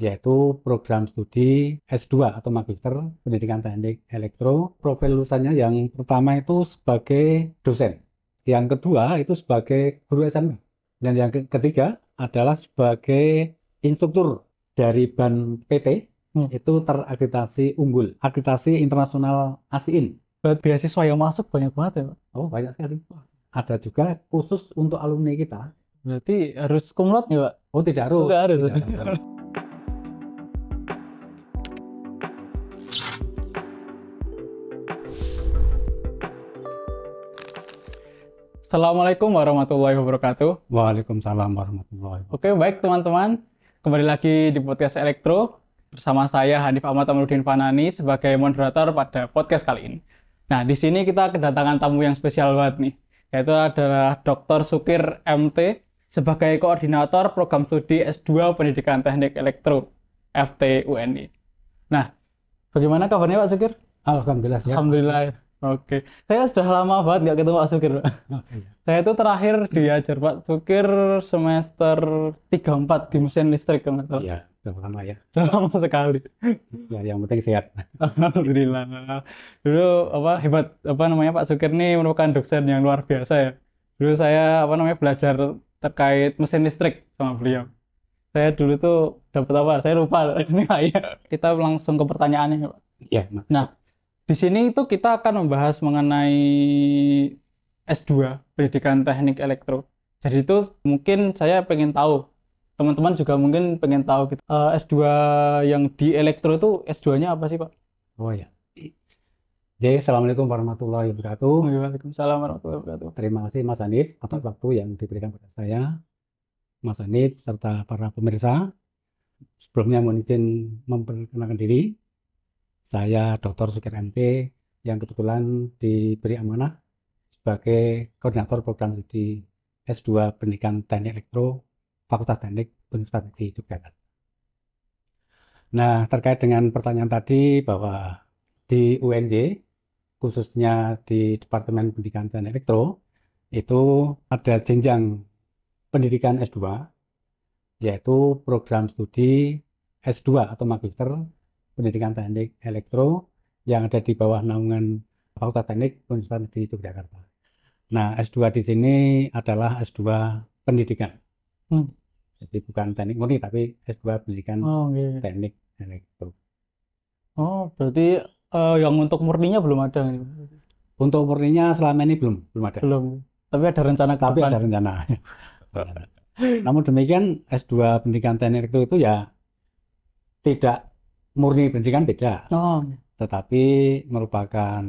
yaitu program studi S2 atau Magister Pendidikan Teknik Elektro. Profil lulusannya yang pertama itu sebagai dosen, yang kedua itu sebagai guru SMA, dan yang ketiga adalah sebagai instruktur dari ban PT itu terakreditasi unggul, akreditasi internasional ASIIN. Buat beasiswa yang masuk banyak banget ya, Pak. Oh, banyak sekali. Ada juga khusus untuk alumni kita. Berarti harus kumlot nggak, Pak? Oh, tidak harus, Nggak harus. tidak harus. Assalamualaikum warahmatullahi wabarakatuh. Waalaikumsalam warahmatullahi wabarakatuh. Oke, baik teman-teman. Kembali lagi di podcast Elektro bersama saya Hanif Ahmad Amaluddin Fanani sebagai moderator pada podcast kali ini. Nah, di sini kita kedatangan tamu yang spesial banget nih, yaitu adalah Dr. Sukir MT sebagai koordinator program studi S2 Pendidikan Teknik Elektro FT UNI. Nah, bagaimana kabarnya Pak Sukir? Alhamdulillah sehat. Alhamdulillah. Oke, saya sudah lama banget nggak ketemu Pak Sukir, Pak. Saya itu terakhir diajar Pak Sukir semester 3-4 di mesin listrik kalau nggak salah. Iya, sudah lama ya. Sudah lama sekali. Ya, yang penting sehat. Alhamdulillah. Dulu hebat namanya Pak Sukir ini merupakan dosen yang luar biasa ya. Dulu saya belajar terkait mesin listrik sama beliau. Saya dulu tuh dapat apa? Saya lupa. Ini ya. Kita langsung ke pertanyaannya, Pak. Iya, Mas. Nah, di sini itu kita akan membahas mengenai S2 Pendidikan Teknik Elektro. Jadi itu mungkin saya pengen tahu, teman-teman juga mungkin pengen tahu gitu. S2 yang di elektro itu S2-nya apa sih, Pak? Oh ya. Jadi, Assalamualaikum warahmatullahi wabarakatuh. Waalaikumsalam warahmatullahi wabarakatuh. Terima kasih Mas Hanif atas waktu yang diberikan kepada saya, Mas Hanif, serta para pemirsa. Sebelumnya mohon izin memperkenalkan diri. Saya Dr. Sukir MT yang kebetulan diberi amanah sebagai koordinator program studi S2 Pendidikan Teknik Elektro Fakultas Teknik Universitas Negeri Yogyakarta. Nah, terkait dengan pertanyaan tadi bahwa di UNJ, khususnya di Departemen Pendidikan Teknik Elektro, itu ada jenjang pendidikan S2, yaitu program studi S2 atau Magister Pendidikan Teknik Elektro yang ada di bawah naungan Fakultas Teknik Universitas Negeri Yogyakarta. Nah, S2 di sini adalah S2 pendidikan. Jadi bukan teknik murni, tapi S2 pendidikan Oh, iya. teknik elektro. Oh, berarti yang untuk murninya belum ada gitu. Untuk murninya selama ini belum ada. Belum. Tapi ada rencana ke Tapi depan. ada rencana. Namun demikian, S2 pendidikan teknik elektro itu ya tidak murni pendidikan, tidak. Oh, Tetapi merupakan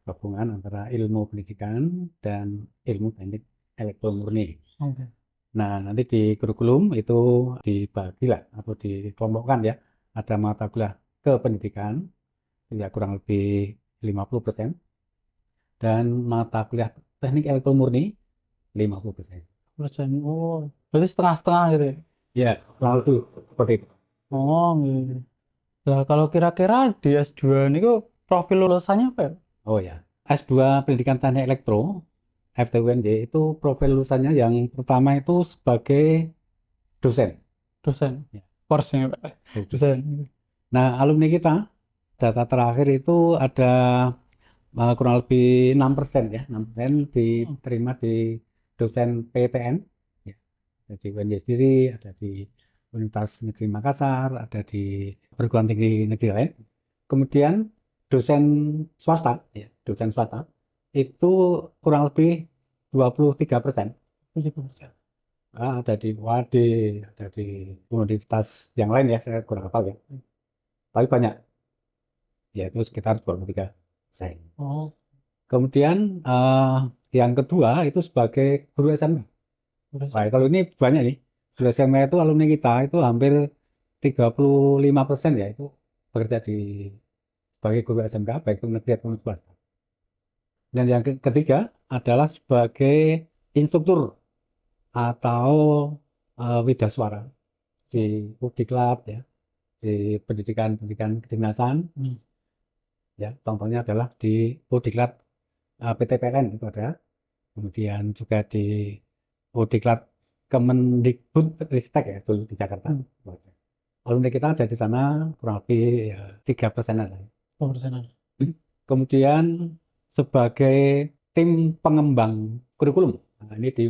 gabungan antara ilmu pendidikan dan ilmu teknik elektro murni. oke. Nah, nanti di kurikulum itu dibagi lah atau dikelompokkan ya. Ada mata kuliah kependidikan, ya kurang lebih 50%, dan mata kuliah teknik elektro murni 50%. Persen. Oh, berarti setengah-setengah gitu ya. Ya, kurang lebih seperti itu. Oh, iya. Lah kalau kira-kira di S2 ini kok profil lulusannya apa ya? Oh ya, S2 Pendidikan Teknik Elektro FTUNJ itu profil lulusannya yang pertama itu sebagai dosen. Dosen. Ya, Course-nya, Pak. dosen. Dosen. Nah, alumni kita data terakhir itu ada kurang lebih 6% ya, 6% diterima di dosen PTN, ya. Ada di UNJ sendiri, ada di Universitas Negeri Makassar, ada di perguruan tinggi negeri lain. Kemudian dosen swasta, ya, dosen swasta itu kurang lebih 23%. 70%. Ada di WAD, ada di universitas yang lain ya, saya kurang hafal ya. Tapi banyak, yaitu sekitar 23%. Oh, Kemudian yang kedua itu sebagai guru SMA. terus. Wah, kalau ini banyak nih. Guru SMA itu alumni kita itu hampir 35% ya, itu bekerja sebagai guru SMK, baik itu negeri ataupun swasta. Dan yang ketiga adalah sebagai instruktur atau widaswara di Udiklat ya, di pendidikan kedinasan. Ya, contohnya adalah di Udiklat PT PLN itu ada. Kemudian juga di Udiklat Kemendikbud Ristek ya dulu di Jakarta. Hmm. Alumni kita ada di sana kurang lebih ya, 3%-an lah. Persenan. Kemudian sebagai tim pengembang kurikulum, nah, ini di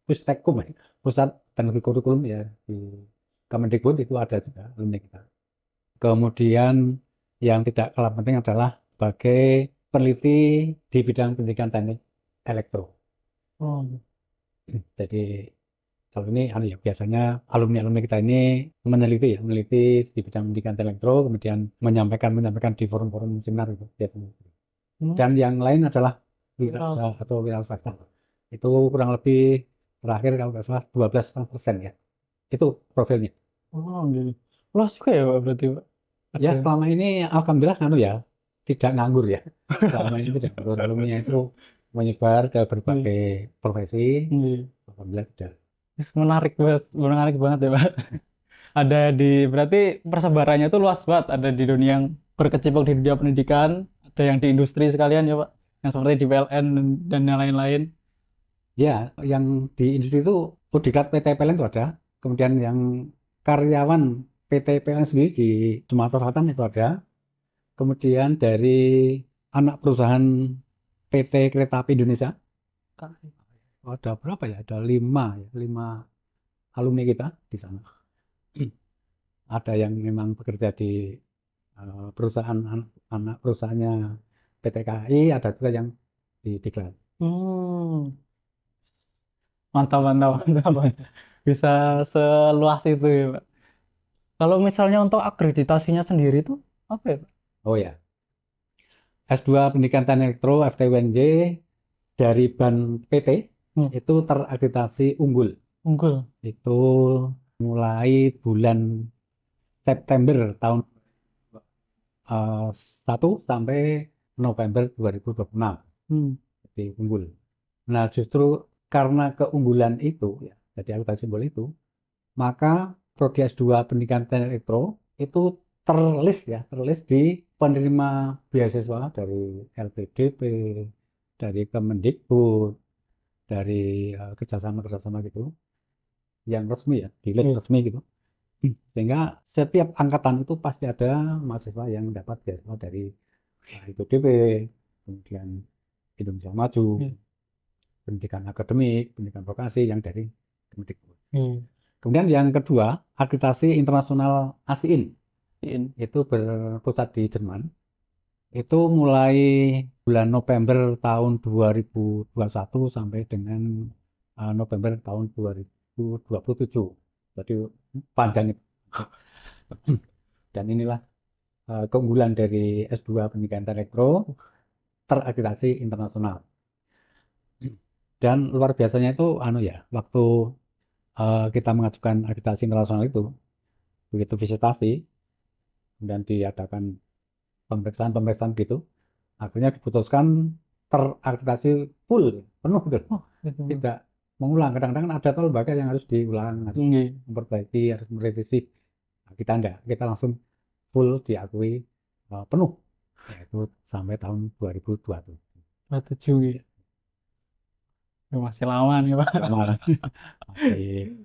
Pustekkum ya, Pusat Teknologi Kurikulum ya di Kemendikbud itu ada juga alumni kita. Kemudian yang tidak kalah penting adalah sebagai peneliti di bidang pendidikan teknik elektro. Oh, Jadi kalau ini anu ya biasanya alumni-alumni kita ini meneliti di bidang pendidikan elektro, kemudian menyampaikan di forum-forum seminar itu biasanya. hmm. Dan yang lain adalah Wira wirausaha atau wira swasta. Itu kurang lebih terakhir kalau nggak salah 12% ya. Itu profilnya. Oh, gitu. Luas juga ya Pak berarti Pak. Ya Ada. selama ini alhamdulillah anu ya tidak nganggur ya. Selama ini tidak nganggur. Alumni itu menyebar ke Iya, berbagai profesi. iya. Alhamdulillah sudah. Menarik banget ya Pak. Ada berarti persebarannya tuh luas banget. Ada di dunia yang berkecimpung di dunia pendidikan, ada yang di industri sekalian ya Pak, yang seperti di PLN dan yang lain-lain. Ya, yang di industri itu Udiklat PT PLN itu ada. Kemudian yang karyawan PT PLN sendiri di Sumatera Selatan itu ada. Kemudian dari anak perusahaan PT Kereta Api Indonesia ada berapa ya? Ada 5 ya, 5 alumni kita di sana. Ada yang memang bekerja di perusahaan anak perusahaannya PT KAI, ada juga yang di Diklat. Hmm, mantap, mantap, mantap. Bisa seluas itu ya Pak. Kalau misalnya untuk akreditasinya sendiri tuh apa ya Pak? Oh ya, S2 Pendidikan Teknik Elektro FTUNJ dari BAN PT Hmm, itu terakreditasi unggul. unggul. Itu mulai bulan September tahun 1 sampai November 2026. Hmm. Jadi unggul. Nah, justru karena keunggulan itu, ya, jadi akreditasi unggul itu, maka Prodi S2 Pendidikan Teknik Elektro itu terlist di penerima beasiswa dari LPDP, dari Kemendikbud, dari kerjasama-kerjasama gitu, yang resmi ya, di list Iya. resmi gitu. Sehingga setiap angkatan itu pasti ada mahasiswa yang dapat beasiswa dari LPDP, kemudian Indonesia Maju, Iya. pendidikan akademik, pendidikan vokasi yang dari Kemendikbud. Iya. Kemudian yang kedua, akreditasi internasional ASIIN In. itu berpusat di Jerman. Itu mulai bulan November tahun 2021 sampai dengan November tahun 2027. Jadi panjang itu. Dan inilah keunggulan dari S2 Pendidikan Elektro terakreditasi internasional. Dan luar biasanya itu anu ya, waktu kita mengajukan akreditasi internasional itu, begitu visitasi dan diadakan pemeriksaan-pemeriksaan gitu, akhirnya diputuskan terakreditasi full, penuh gitu. Oh, itu. Tidak mengulang. Kadang-kadang kan ada tuh lembaga yang harus diulang, harus Tinggi. memperbaiki, harus merevisi. Nah, kita enggak, kita langsung full diakui penuh, yaitu sampai tahun 2027. 27 gitu. Ya, masih lama nih Pak. Lama lah. Masih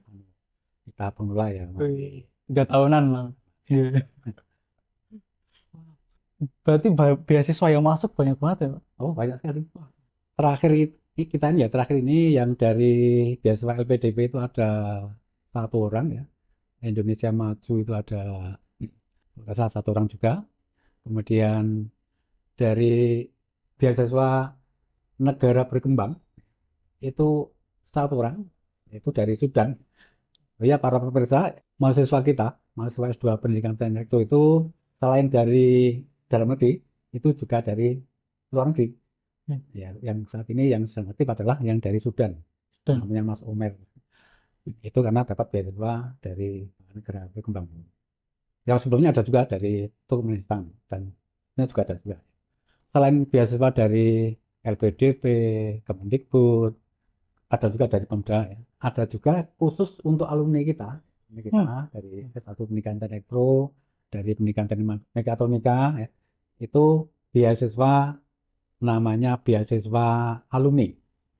kita pemula ya, masih. Wih, 3 tahunan lah. Iya. Berarti beasiswa yang masuk banyak banget ya Pak. Oh, banyak sekali. Terakhir kita ini ya, terakhir ini yang dari beasiswa LPDP itu ada 1 orang ya. Indonesia Maju itu ada salah 1 orang juga. Kemudian dari beasiswa negara berkembang itu 1 orang, itu dari Sudan. Oh ya, para pemirsa, mahasiswa kita, mahasiswa S2 Pendidikan Teknik itu selain dari dalam negeri, itu juga dari luar negeri. Hmm. Ya, yang saat ini yang sedang aktif adalah yang dari Sudan, Dan namanya Mas Omer. Itu karena dapat beasiswa dari negara berkembang. Yang sebelumnya ada juga dari Turkmenistan dan ini juga ada juga. Selain beasiswa dari LPDP, Kemendikbud, ada juga dari Pemda ya. Ada juga khusus untuk alumni kita hmm. dari S1 Pendidikan Teknik Elektro, dari Pendidikan Teknik Mekatronika ya. Itu beasiswa namanya beasiswa alumni.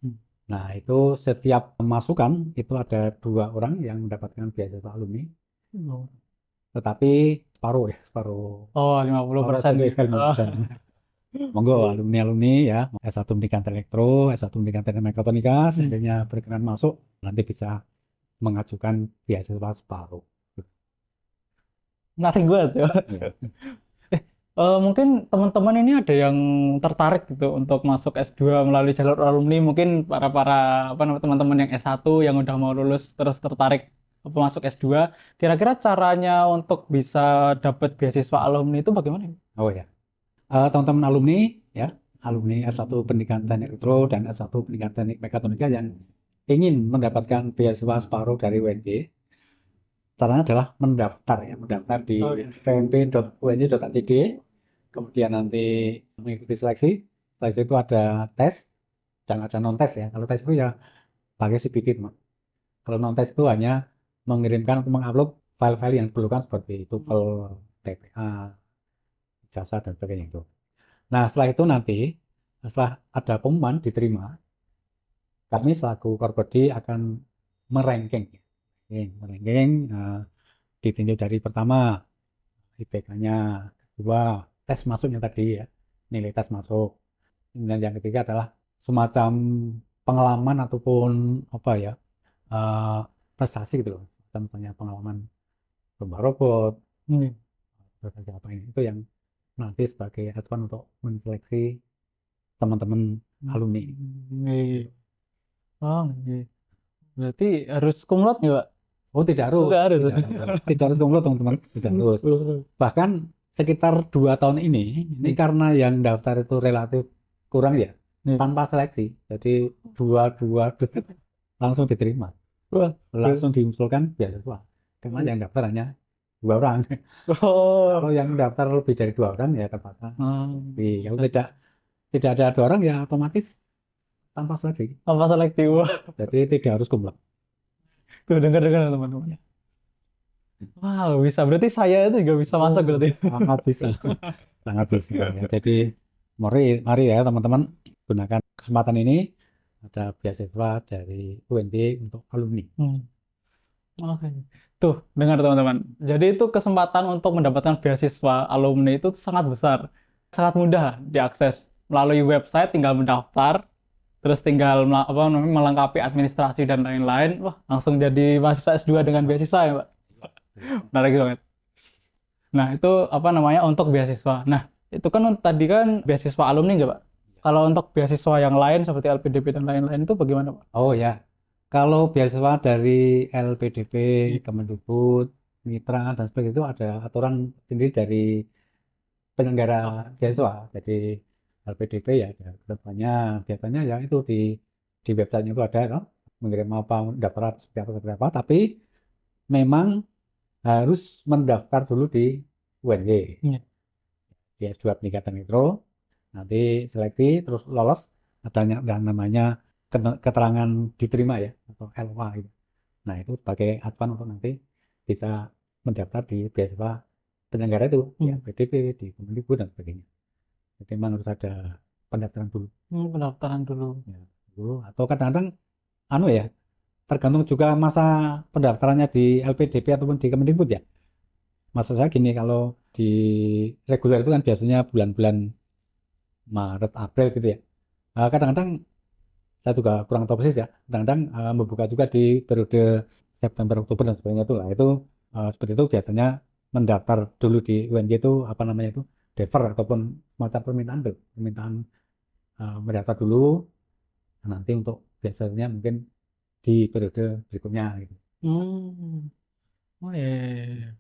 Hmm. Nah, itu setiap masukan itu ada 2 orang yang mendapatkan beasiswa alumni, Oh, tetapi separuh ya, separuh, oh 50% jadi ya. Oh. 50%. Monggo alumni-alumni ya, S1 Pendidikan Elektro, S1 Pendidikan Teknik Mekatronika, seandainya berkenan masuk, nanti bisa mengajukan beasiswa separuh. Menarik banget ya. Ya. Mungkin teman-teman ini ada yang tertarik gitu untuk masuk S2 melalui jalur alumni, mungkin para apa namanya teman-teman yang S1 yang udah mau lulus terus tertarik apa masuk S2, kira-kira caranya untuk bisa dapat beasiswa alumni itu bagaimana? Oh ya. Teman-teman alumni ya, alumni S1 Pendidikan Teknik Elektro dan S1 Pendidikan Teknik Mekatronika yang ingin mendapatkan beasiswa separuh dari UNJ, caranya adalah mendaftar ya, mendaftar di Oh iya. pmp.unj.id, kemudian nanti mengikuti seleksi. Seleksi itu ada tes dan ada non tes ya. Kalau tes itu ya pakai CPT, teman. Kalau non tes itu hanya mengirimkan atau mengupload file-file yang diperlukan seperti itu, file TPA, jasa dan sebagainya itu. Nah, setelah itu nanti, setelah ada pengumuman diterima, kami selaku Korprodi akan meranking. Meranking, ditinjau dari pertama, IPK-nya, kedua, tes masuknya tadi ya, nilai tes masuk. Kemudian yang ketiga adalah semacam pengalaman ataupun apa ya, eh, prestasi gitu loh. Misalnya pengalaman lomba robot, Hmm. prestasi apa ini. Itu yang nanti sebagai acuan untuk menseleksi teman-teman alumni. Iya. Oh, iya. Berarti harus kumlot nggak, Pak? Oh, tidak harus, Nggak harus. tidak harus kumpul teman-teman, tidak harus. Bahkan sekitar 2 tahun ini karena yang daftar itu relatif kurang ya, Iya. tanpa seleksi. Jadi dua langsung diterima, Wah. langsung diusulkan beasiswa. Karena yang daftar hanya 2 orang. Kalau Oh. yang daftar lebih dari 2 orang ya terpaksa. Hmm. Kalau tidak ada 2 orang ya otomatis tanpa seleksi. Apa selektif? Wah. Jadi tidak harus kumpul. Tuh dengar-dengar teman-teman. Wow, bisa. Berarti saya itu juga bisa masuk berarti. Sangat bisa. Sangat bisa ya. Jadi mari mari ya teman-teman gunakan kesempatan ini, ada beasiswa dari UNJ untuk alumni. Hmm. Oke. Tuh, dengar teman-teman. Jadi itu kesempatan untuk mendapatkan beasiswa alumni itu sangat besar. Sangat mudah diakses. Melalui website tinggal mendaftar, terus tinggal apa namanya, melengkapi administrasi dan lain-lain. Wah, langsung jadi mahasiswa S2 dengan beasiswa ya, Pak. Menarik banget. Nah, itu apa namanya untuk beasiswa. Nah, itu kan tadi kan beasiswa alumni nggak, Pak? Kalau untuk beasiswa yang lain seperti LPDP dan lain-lain itu bagaimana, Pak? Oh ya, kalau beasiswa dari LPDP, Kemendikbud, Mitra dan sebagainya itu ada aturan sendiri dari penyelenggara beasiswa. Jadi LPDP ya ada ketentuannya, biasanya ya itu di website itu ada kan, mengirim apa, daftar seperti apa, tapi memang harus mendaftar dulu di UNJ, Iya. di S2 Pendidikan Mikro, nanti seleksi, terus lolos, adanya yang namanya keterangan diterima ya, atau LWA gitu. Nah, itu sebagai acuan untuk nanti bisa mendaftar di beasiswa penyelenggara itu, di LPDP, di Kemendikbud, dan sebagainya. Jadi memang harus ada pendaftaran dulu. Pendaftaran dulu. Ya, dulu. Atau kadang-kadang, anu ya, tergantung juga masa pendaftarannya di LPDP ataupun di Kemendikbud ya. Maksud saya gini, kalau di reguler itu kan biasanya bulan-bulan Maret, April gitu ya. Kadang-kadang saya juga kurang tahu persis ya. Kadang-kadang membuka juga di periode September, Oktober dan sebagainya itu lah. Itu seperti itu biasanya mendaftar dulu di UNJ itu apa namanya itu defer ataupun semacam permintaan tuh, permintaan mendaftar dulu nanti untuk biasanya mungkin di periode berikutnya gitu. Hmm. Oh iya, iya, iya, iya.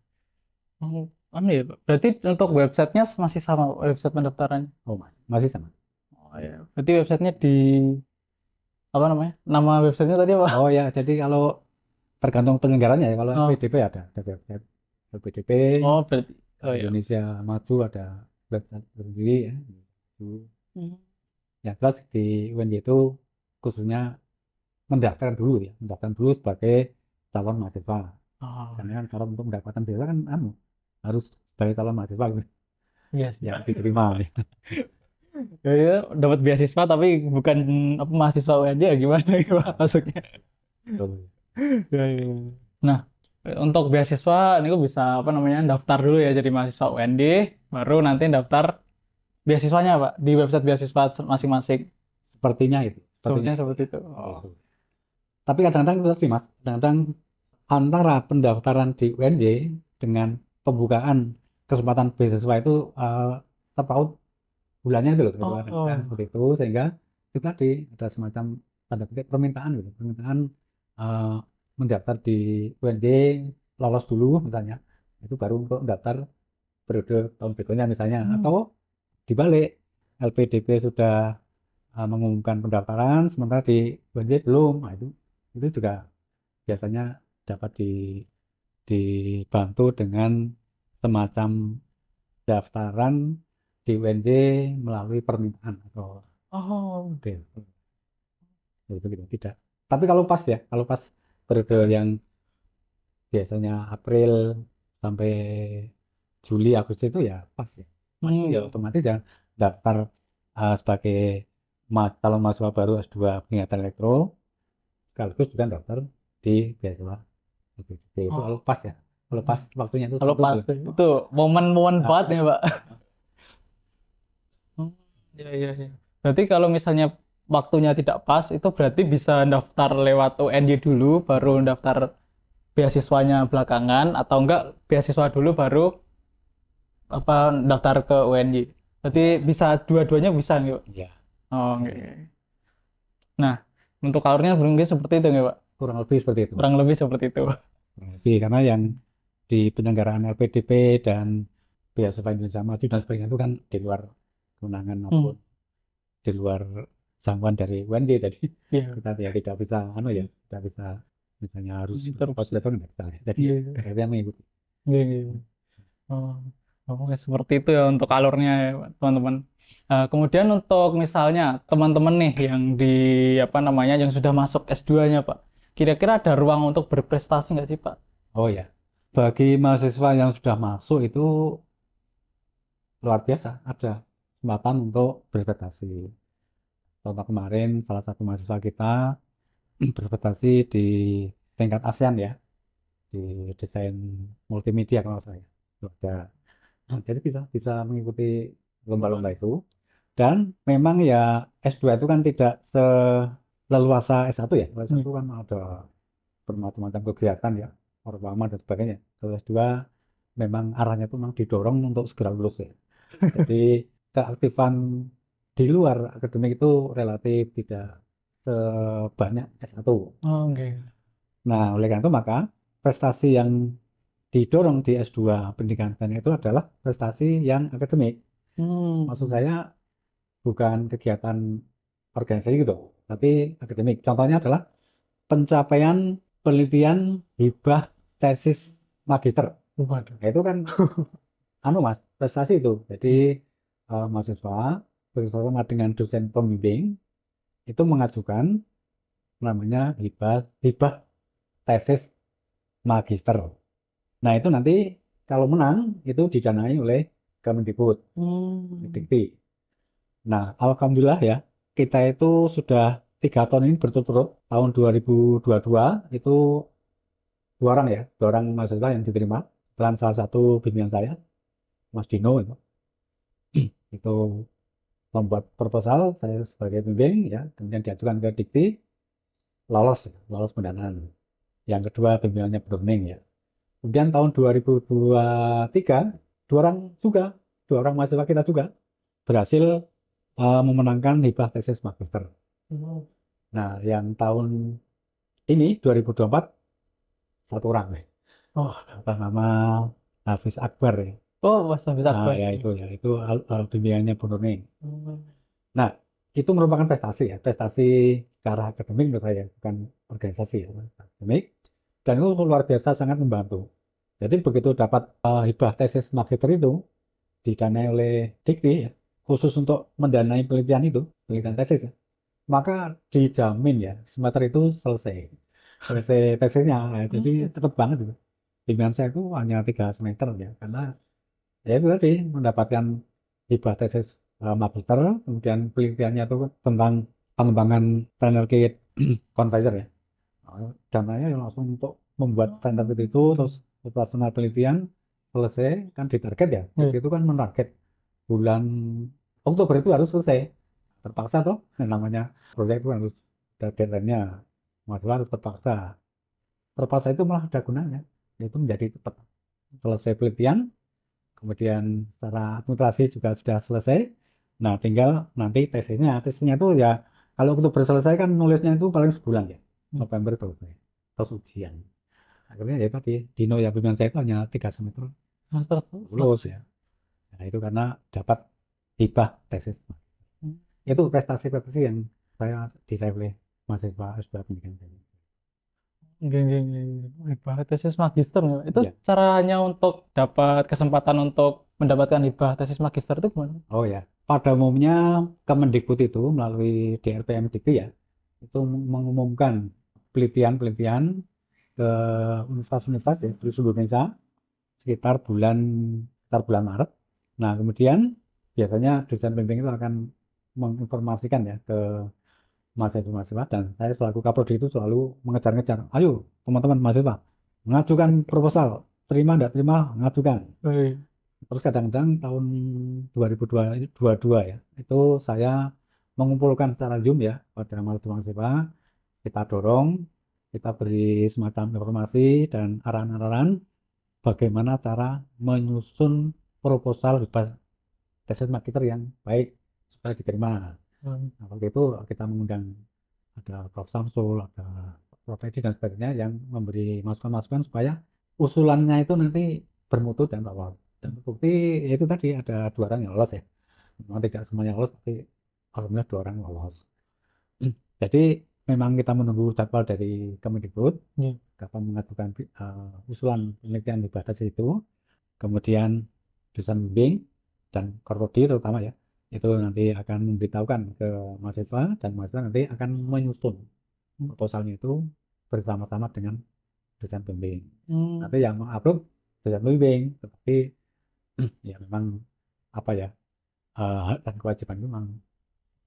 Oh, anu ya, Pak. Berarti untuk websitenya masih sama website pendaftarannya. Oh, masih sama. Oh iya. Berarti websitenya di apa namanya? Nama websitenya tadi apa? Oh ya, jadi kalau tergantung penyelenggaranya ya. Kalau Oh, LPDP ada website LPDP, oh berarti. Oh kalau iya. Indonesia Maju ada website sendiri ya. Gitu. Hmm. Yang jelas di UNJ itu khususnya mendaftar dulu ya, mendaftar dulu sebagai calon mahasiswa. Oh, Karena kan syarat untuk mendapatkan beasiswa kan harus sebagai calon mahasiswa gitu, iya sih. yang diterima. Ya. Ya, dapat beasiswa tapi bukan apa mahasiswa UNJ ya gimana gimana masuknya. Betul. Ya, ya. Nah, untuk beasiswa ini kok bisa apa namanya daftar dulu ya jadi mahasiswa UND, baru nanti daftar beasiswanya Pak di website beasiswa masing-masing. Sepertinya itu, sepertinya Sepertinya itu. seperti itu. Oh. Itu. Tapi kadang-kadang itu tadi Mas, kadang-kadang antara pendaftaran di UNJ dengan pembukaan kesempatan beasiswa itu terpaut bulannya itu loh, gitu kan. Nah, Oh. seperti itu sehingga itu tadi ada semacam tanda petik permintaan gitu, permintaan eh, mendaftar di UNJ lolos dulu misalnya, itu baru untuk daftar periode tahun berikutnya misalnya, Hmm. atau dibalik LPDP sudah mengumumkan pendaftaran sementara di UNJ belum, nah, itu juga biasanya dapat dibantu dengan semacam daftaran di UNJ melalui permintaan atau Oh. model gitu gitu tidak. Tapi kalau pas ya, kalau pas periode yang biasanya April sampai Juli Agustus itu ya pas ya, pas itu ya Hmm. otomatis ya daftar sebagai calon mahasiswa baru S2 peningkatan elektro sekaligus juga daftar di beasiswa LPDP. Itu kalau Oh. pas ya, kalau pas waktunya itu Kalau sebetulnya pas tuh. itu momen-momen banget Ah, ya Pak. Hmm, iya, iya, iya. Berarti kalau misalnya waktunya tidak pas, itu berarti bisa daftar lewat UNY dulu, baru daftar beasiswanya belakangan, atau enggak beasiswa dulu baru apa daftar ke UNY. Berarti ya, bisa dua-duanya bisa nggak, Pak? ya, Oh, seperti itu. nggak. Nah, untuk alurnya mungkin seperti itu nggak, Pak? Kurang lebih seperti itu. Kurang lebih seperti itu. Kurang lebih karena yang di penyelenggaraan LPDP dan beasiswa Indonesia Maju dan sebagainya itu kan di luar kewenangan Hmm, maupun di luar jangkauan dari UNJ, jadi iya. kita ya tidak bisa ya tidak bisa misalnya harus Interupsi. outlet tidak bisa ya. Jadi Iya, iya. akhirnya mengikuti. Iya, iya. Oh, oke seperti itu ya untuk alurnya ya, Pak, teman-teman. Kemudian untuk misalnya teman-teman nih yang di apa namanya yang sudah masuk S2-nya, Pak. Kira-kira ada ruang untuk berprestasi nggak sih, Pak? Oh ya, bagi mahasiswa yang sudah masuk itu luar biasa, ada kesempatan untuk berprestasi. Contoh kemarin salah satu mahasiswa kita berprestasi di tingkat ASEAN ya, di desain multimedia kalau nggak salah ya. Itu ada. Jadi bisa bisa mengikuti lomba-lomba itu. Dan memang ya S2 itu kan tidak seleluasa S1 ya. Kalau Hmm. S1 kan ada bermacam-macam kegiatan ya, orama dan sebagainya. Kalau S2 memang arahnya itu memang didorong untuk segera lulus ya. Jadi keaktifan di luar akademik itu relatif tidak sebanyak S1. Oke. Nah, oleh karena itu maka prestasi yang didorong di S2 pendidikan teknik itu adalah prestasi yang akademik. Maksud Hmm. saya bukan kegiatan organisasi gitu, tapi akademik. Contohnya adalah pencapaian penelitian hibah tesis magister. Waduh. Nah, itu kan anu Mas, prestasi itu. Jadi mahasiswa bersama dengan dosen pembimbing itu mengajukan namanya hibah hibah tesis magister. Nah, itu nanti kalau menang itu didanai oleh Kemendikbud, Hmm. Dikti. Nah, alhamdulillah ya, kita itu sudah 3 tahun ini berturut-turut. Tahun 2022 itu 2 orang ya, 2 orang mahasiswa yang diterima. Dan salah satu bimbingan saya, Mas Dino itu membuat proposal, saya sebagai pembimbing ya, kemudian diajukan ke Dikti, lolos, lolos pendanaan. Yang kedua bimbingannya Browning ya. Kemudian tahun 2023, 2 orang juga, 2 orang mahasiswa kita juga berhasil memenangkan hibah tesis magister. Oh, Nah, yang tahun ini 2024 satu orang nih, oh, atas nama Hafiz Akbar ya. oh, Mas Hafiz Nah, Akbar. ya itu bimbingannya Bu Nurni. Hmm. Nah, itu merupakan prestasi ya, prestasi ke arah akademik menurut saya, bukan organisasi ya, akademik. Dan itu luar biasa sangat membantu. Jadi begitu dapat hibah tesis magister itu didanai oleh Dikti ya, khusus untuk mendanai penelitian itu, penelitian tesis ya, maka dijamin ya semester itu selesai, selesai tesisnya. Nah, jadi Hmm. cepet banget itu. Bimbingan saya itu hanya 3 semester ya, karena ya itu tadi mendapatkan hibah tesis magister, kemudian penelitiannya itu tentang pengembangan Trainer Kit Conveyor ya. Dananya ya langsung untuk membuat Trainer Kit itu, terus operasional penelitian selesai kan ditarget ya. Jadi itu kan menarget bulan Oktober itu harus selesai. Terpaksa toh, namanya proyek itu harus ada deadline-nya. Mahasiswa harus terpaksa. Terpaksa itu malah ada gunanya, yaitu menjadi cepat. Selesai penelitian, kemudian secara administrasi juga sudah selesai. Nah, tinggal nanti tesisnya. Tesisnya itu ya, kalau Oktober selesai kan nulisnya itu paling sebulan ya. November selesai. Terus ujian. Akhirnya ya tadi, Dino ya pimpinan saya itu hanya 3 semester Master. lulus ya. Nah, itu karena dapat hibah tesis. Itu prestasi-prestasi yang saya diraih oleh mahasiswa S2 pendidikan teknik. Hibah tesis magister nggak? Itu Iya. caranya untuk dapat kesempatan untuk mendapatkan hibah tesis magister itu gimana? Oh ya, pada umumnya Kemendikbud itu melalui DRPMDikti ya, itu mengumumkan penelitian-penelitian ke universitas-universitas ya, di seluruh Indonesia sekitar bulan Maret. Nah, kemudian biasanya dosen pembimbing itu akan menginformasikan ya ke mahasiswa-mahasiswa, dan saya selaku kaprodi itu selalu mengejar-ngejar, ayo teman-teman mahasiswa, mengajukan proposal, terima tidak terima, mengajukan. Terus kadang-kadang tahun 2022 ya, itu saya mengumpulkan secara Zoom ya pada mahasiswa-mahasiswa, kita dorong, kita beri semacam informasi dan arahan-arahan bagaimana cara menyusun proposal hibah tesis magister yang baik supaya diterima. Nah, waktu itu kita mengundang ada Prof. Samsul, ada Prof. Edi dan sebagainya yang memberi masukan-masukan supaya usulannya itu nanti bermutu dan lolos. Dan bukti itu tadi ada 2 orang yang lolos ya. Memang tidak semuanya lolos, tapi alhamdulillah 2 orang lolos. Jadi memang kita menunggu jadwal dari Kemendikbud, kapan mengajukan usulan penelitian hibah tesis itu, kemudian dosen pembimbing dan korprodi terutama ya, itu nanti akan memberitahukan ke mahasiswa, dan mahasiswa nanti akan menyusun proposalnya itu bersama-sama dengan dosen pembimbing. Nanti yang mengupload dosen pembimbing, tetapi ya memang apa ya, hak dan kewajiban itu memang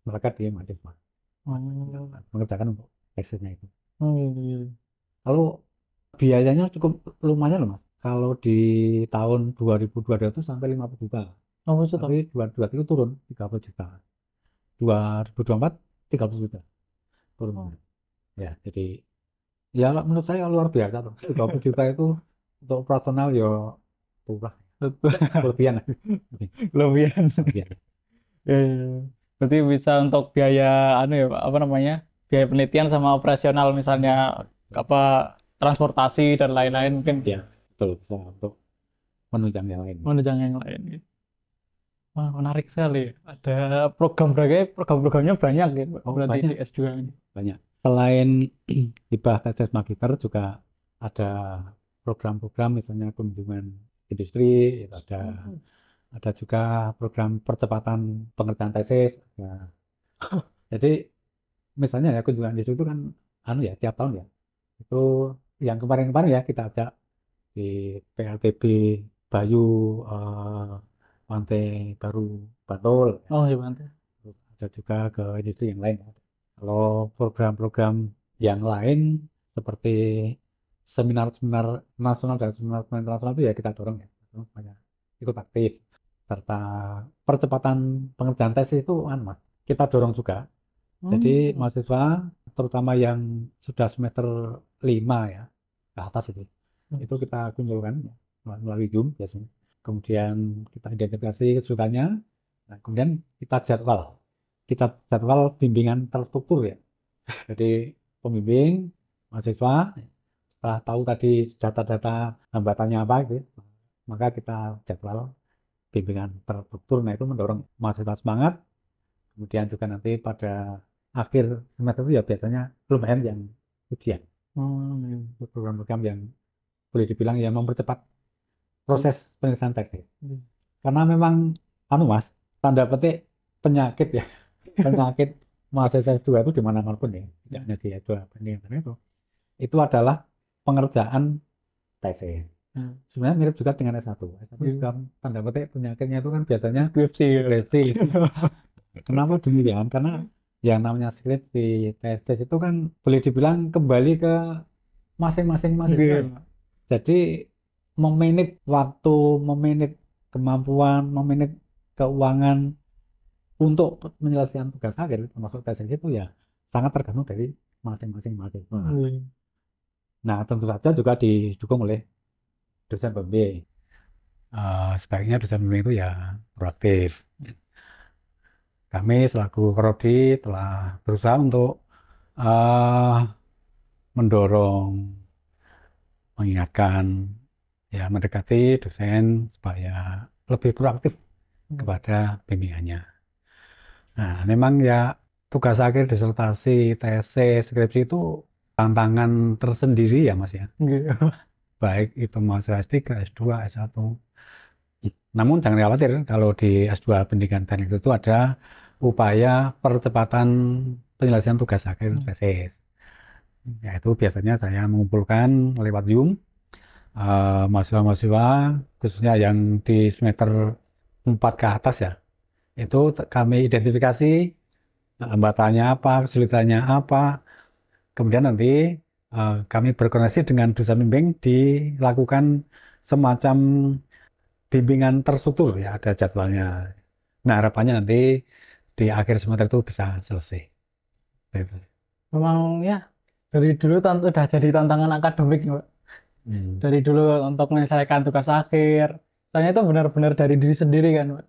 melekat di mahasiswa mengerjakan untuk tesisnya itu. Lalu biayanya cukup lumayan loh Mas. Kalau di tahun 2022 itu sampai 50 juta. Tapi 2023 itu turun 30 juta. 2024 30 juta. Turun. Ya, jadi ya menurut saya luar biasa tuh. 30 juta itu untuk operasional ya murah. Kelebihan. Lebihan. Kelebihan. Berarti bisa untuk biaya anu ya Pak, apa namanya? Biaya penelitian sama operasional misalnya apa transportasi dan lain-lain mungkin Ya, betul. Bisa untuk menunjang yang lain. menunjang yang lain. Wah, menarik sekali. Ada program-programnya banyak gitu Pak, Oh, berarti banyak. di S2 ini. Banyak. Selain hibah tesis magister juga ada program-program misalnya kunjungan industri, itu ada juga program percepatan pengerjaan tesis. Nah, jadi misalnya ya kunjungan industri itu kan anu ya tiap tahun ya. Itu yang kemarin-kemarin ya kita ajak di PLTB Bayu, Pantai Baru, Bantul. Oh, iya mantap. Terus ada juga ke industri yang lain. Kalau program-program yang lain seperti seminar-seminar nasional dan seminar-seminar internasional itu ya kita dorong ya, supaya ikut aktif. Serta percepatan pengerjaan tesis itu kan Mas, kita dorong juga. Jadi mahasiswa terutama yang sudah semester 5 ya ke atas itu kita kumpulkan ya, melalui Zoom biasanya. Kemudian kita identifikasi kesulitannya, nah, kemudian kita jadwal bimbingan terstruktur ya. Jadi pembimbing, mahasiswa, setelah tahu tadi data-data hambatannya apa gitu, maka kita jadwal bimbingan terstruktur. Nah, itu mendorong mahasiswa semangat. Kemudian juga nanti pada akhir semester itu ya biasanya lumayan yang ujian. Itu program-program yang boleh dibilang ya mempercepat proses penyelesaian tesis. Karena memang anu Mas, tanda petik penyakit ya. Penyakit mahasiswa S2 itu di mana-mana pun ya, tidak hanya di S2 pendidikan itu adalah pengerjaan tesis. Sebenarnya mirip juga dengan S1. S1 juga tanda petik penyakitnya itu kan biasanya Skripsi. skripsi. Kenapa demikian? Karena yang namanya skripsi, tesis itu kan boleh dibilang kembali ke masing-masing mahasiswa. Iya. Ya. Jadi memanage waktu, memanage kemampuan, memanage keuangan untuk menyelesaikan tugas akhir termasuk tesis itu ya sangat tergantung dari masing-masing mahasiswa. Nah, tentu saja juga didukung oleh dosen pembimbing. Sebaiknya dosen pembimbing itu ya proaktif. Kami selaku Prodi telah berusaha untuk eh, mendorong, mengingatkan, ya mendekati dosen supaya lebih proaktif kepada bimbingannya. Nah, memang ya tugas akhir disertasi, tesis, skripsi itu tantangan tersendiri ya Mas ya. Iya. Baik itu mahasiswa S3, S2, S1. Namun jangan khawatir kalau di S2 Pendidikan Teknik itu ada upaya percepatan penyelesaian tugas akhir tesis. Yaitu biasanya saya mengumpulkan lewat Zoom mahasiswa-mahasiswa khususnya yang di semester 4 ke atas ya. Itu kami identifikasi hambatannya apa, kesulitannya apa. Kemudian nanti kami berkoordinasi dengan dosen bimbing dilakukan semacam bimbingan terstruktur ya, ada jadwalnya. Nah, harapannya nanti di akhir semester itu bisa selesai. Gitu. Memang ya dari dulu udah jadi tantangan akademik, Pak. Dari dulu untuk menyelesaikan tugas akhir. Soalnya itu benar-benar dari diri sendiri kan, Pak.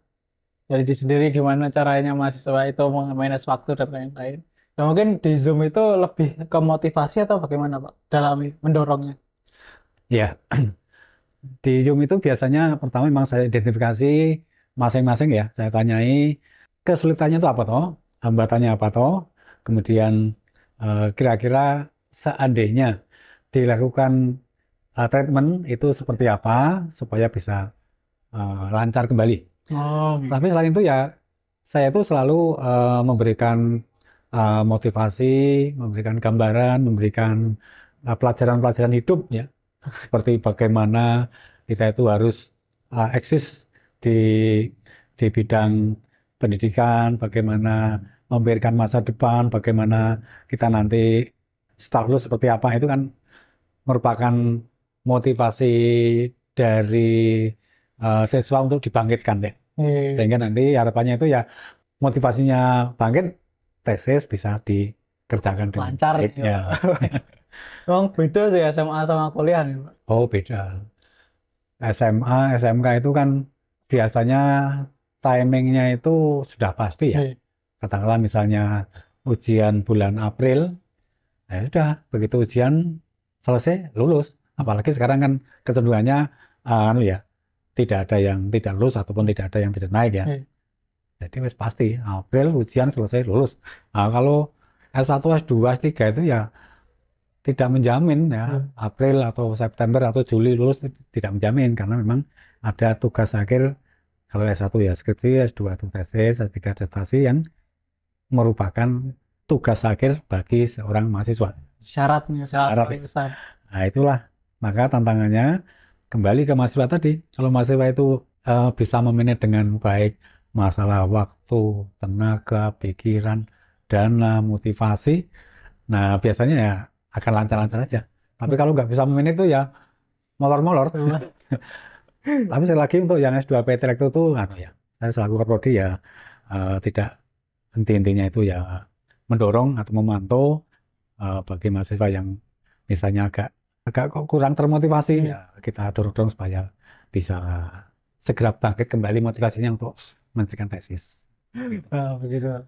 Dari diri sendiri gimana caranya mahasiswa itu manage waktu dan lain-lain. Ya mungkin di Zoom itu lebih ke motivasi atau bagaimana, Pak? Dalam mendorongnya. Ya, di Zoom itu biasanya pertama memang saya identifikasi masing-masing ya, saya tanyai kesulitannya itu apa toh, hambatannya apa toh, kemudian kira-kira seandainya dilakukan treatment itu seperti apa supaya bisa lancar kembali. Oh, Tapi selain itu ya saya itu selalu memberikan motivasi, memberikan gambaran, memberikan pelajaran-pelajaran hidup ya, seperti bagaimana kita itu harus eksis di bidang pendidikan, bagaimana memberikan masa depan, bagaimana kita nanti setelah lulus seperti apa itu kan merupakan motivasi dari siswa untuk dibangkitkan ya. iya. Sehingga nanti harapannya itu ya motivasinya bangkit, tesis bisa dikerjakan dengan Lancar baik ya, ya. Pak. Memang beda sih SMA sama kuliah nih, Pak. Oh beda. SMA, SMK itu kan biasanya timingnya itu sudah pasti ya. Iya. Katakanlah misalnya ujian bulan April, ya sudah begitu ujian selesai lulus. Apalagi sekarang kan kecenderungannya anu ya, tidak ada yang tidak lulus ataupun tidak ada yang tidak naik ya. Iya. Jadi wis pasti April ujian selesai lulus. Nah, kalau S1, S2, S3 itu ya tidak menjamin ya April atau September atau Juli lulus tidak menjamin karena memang ada tugas akhir kalau S1 ya skripsi, S2 itu tesis, S3 disertasi yang merupakan tugas akhir bagi seorang mahasiswa. Syaratnya, syarat Syarat. paling besar. Nah, itulah maka tantangannya kembali ke mahasiswa tadi. Kalau mahasiswa itu bisa memanage dengan baik masalah waktu, tenaga, pikiran, dana, motivasi, nah biasanya ya akan lancar-lancar aja. Tapi kalau nggak bisa memanage itu ya molor-molor. Tapi sekali lagi untuk yang S2P Elektro itu, anu ya, saya selaku Prodi ya tidak inti-intinya itu ya mendorong atau memantau bagi mahasiswa yang misalnya agak agak kok kurang termotivasi ya kita dorong supaya bisa segera bangkit kembali motivasinya untuk menyelesaikan tesis. Nah, begitu.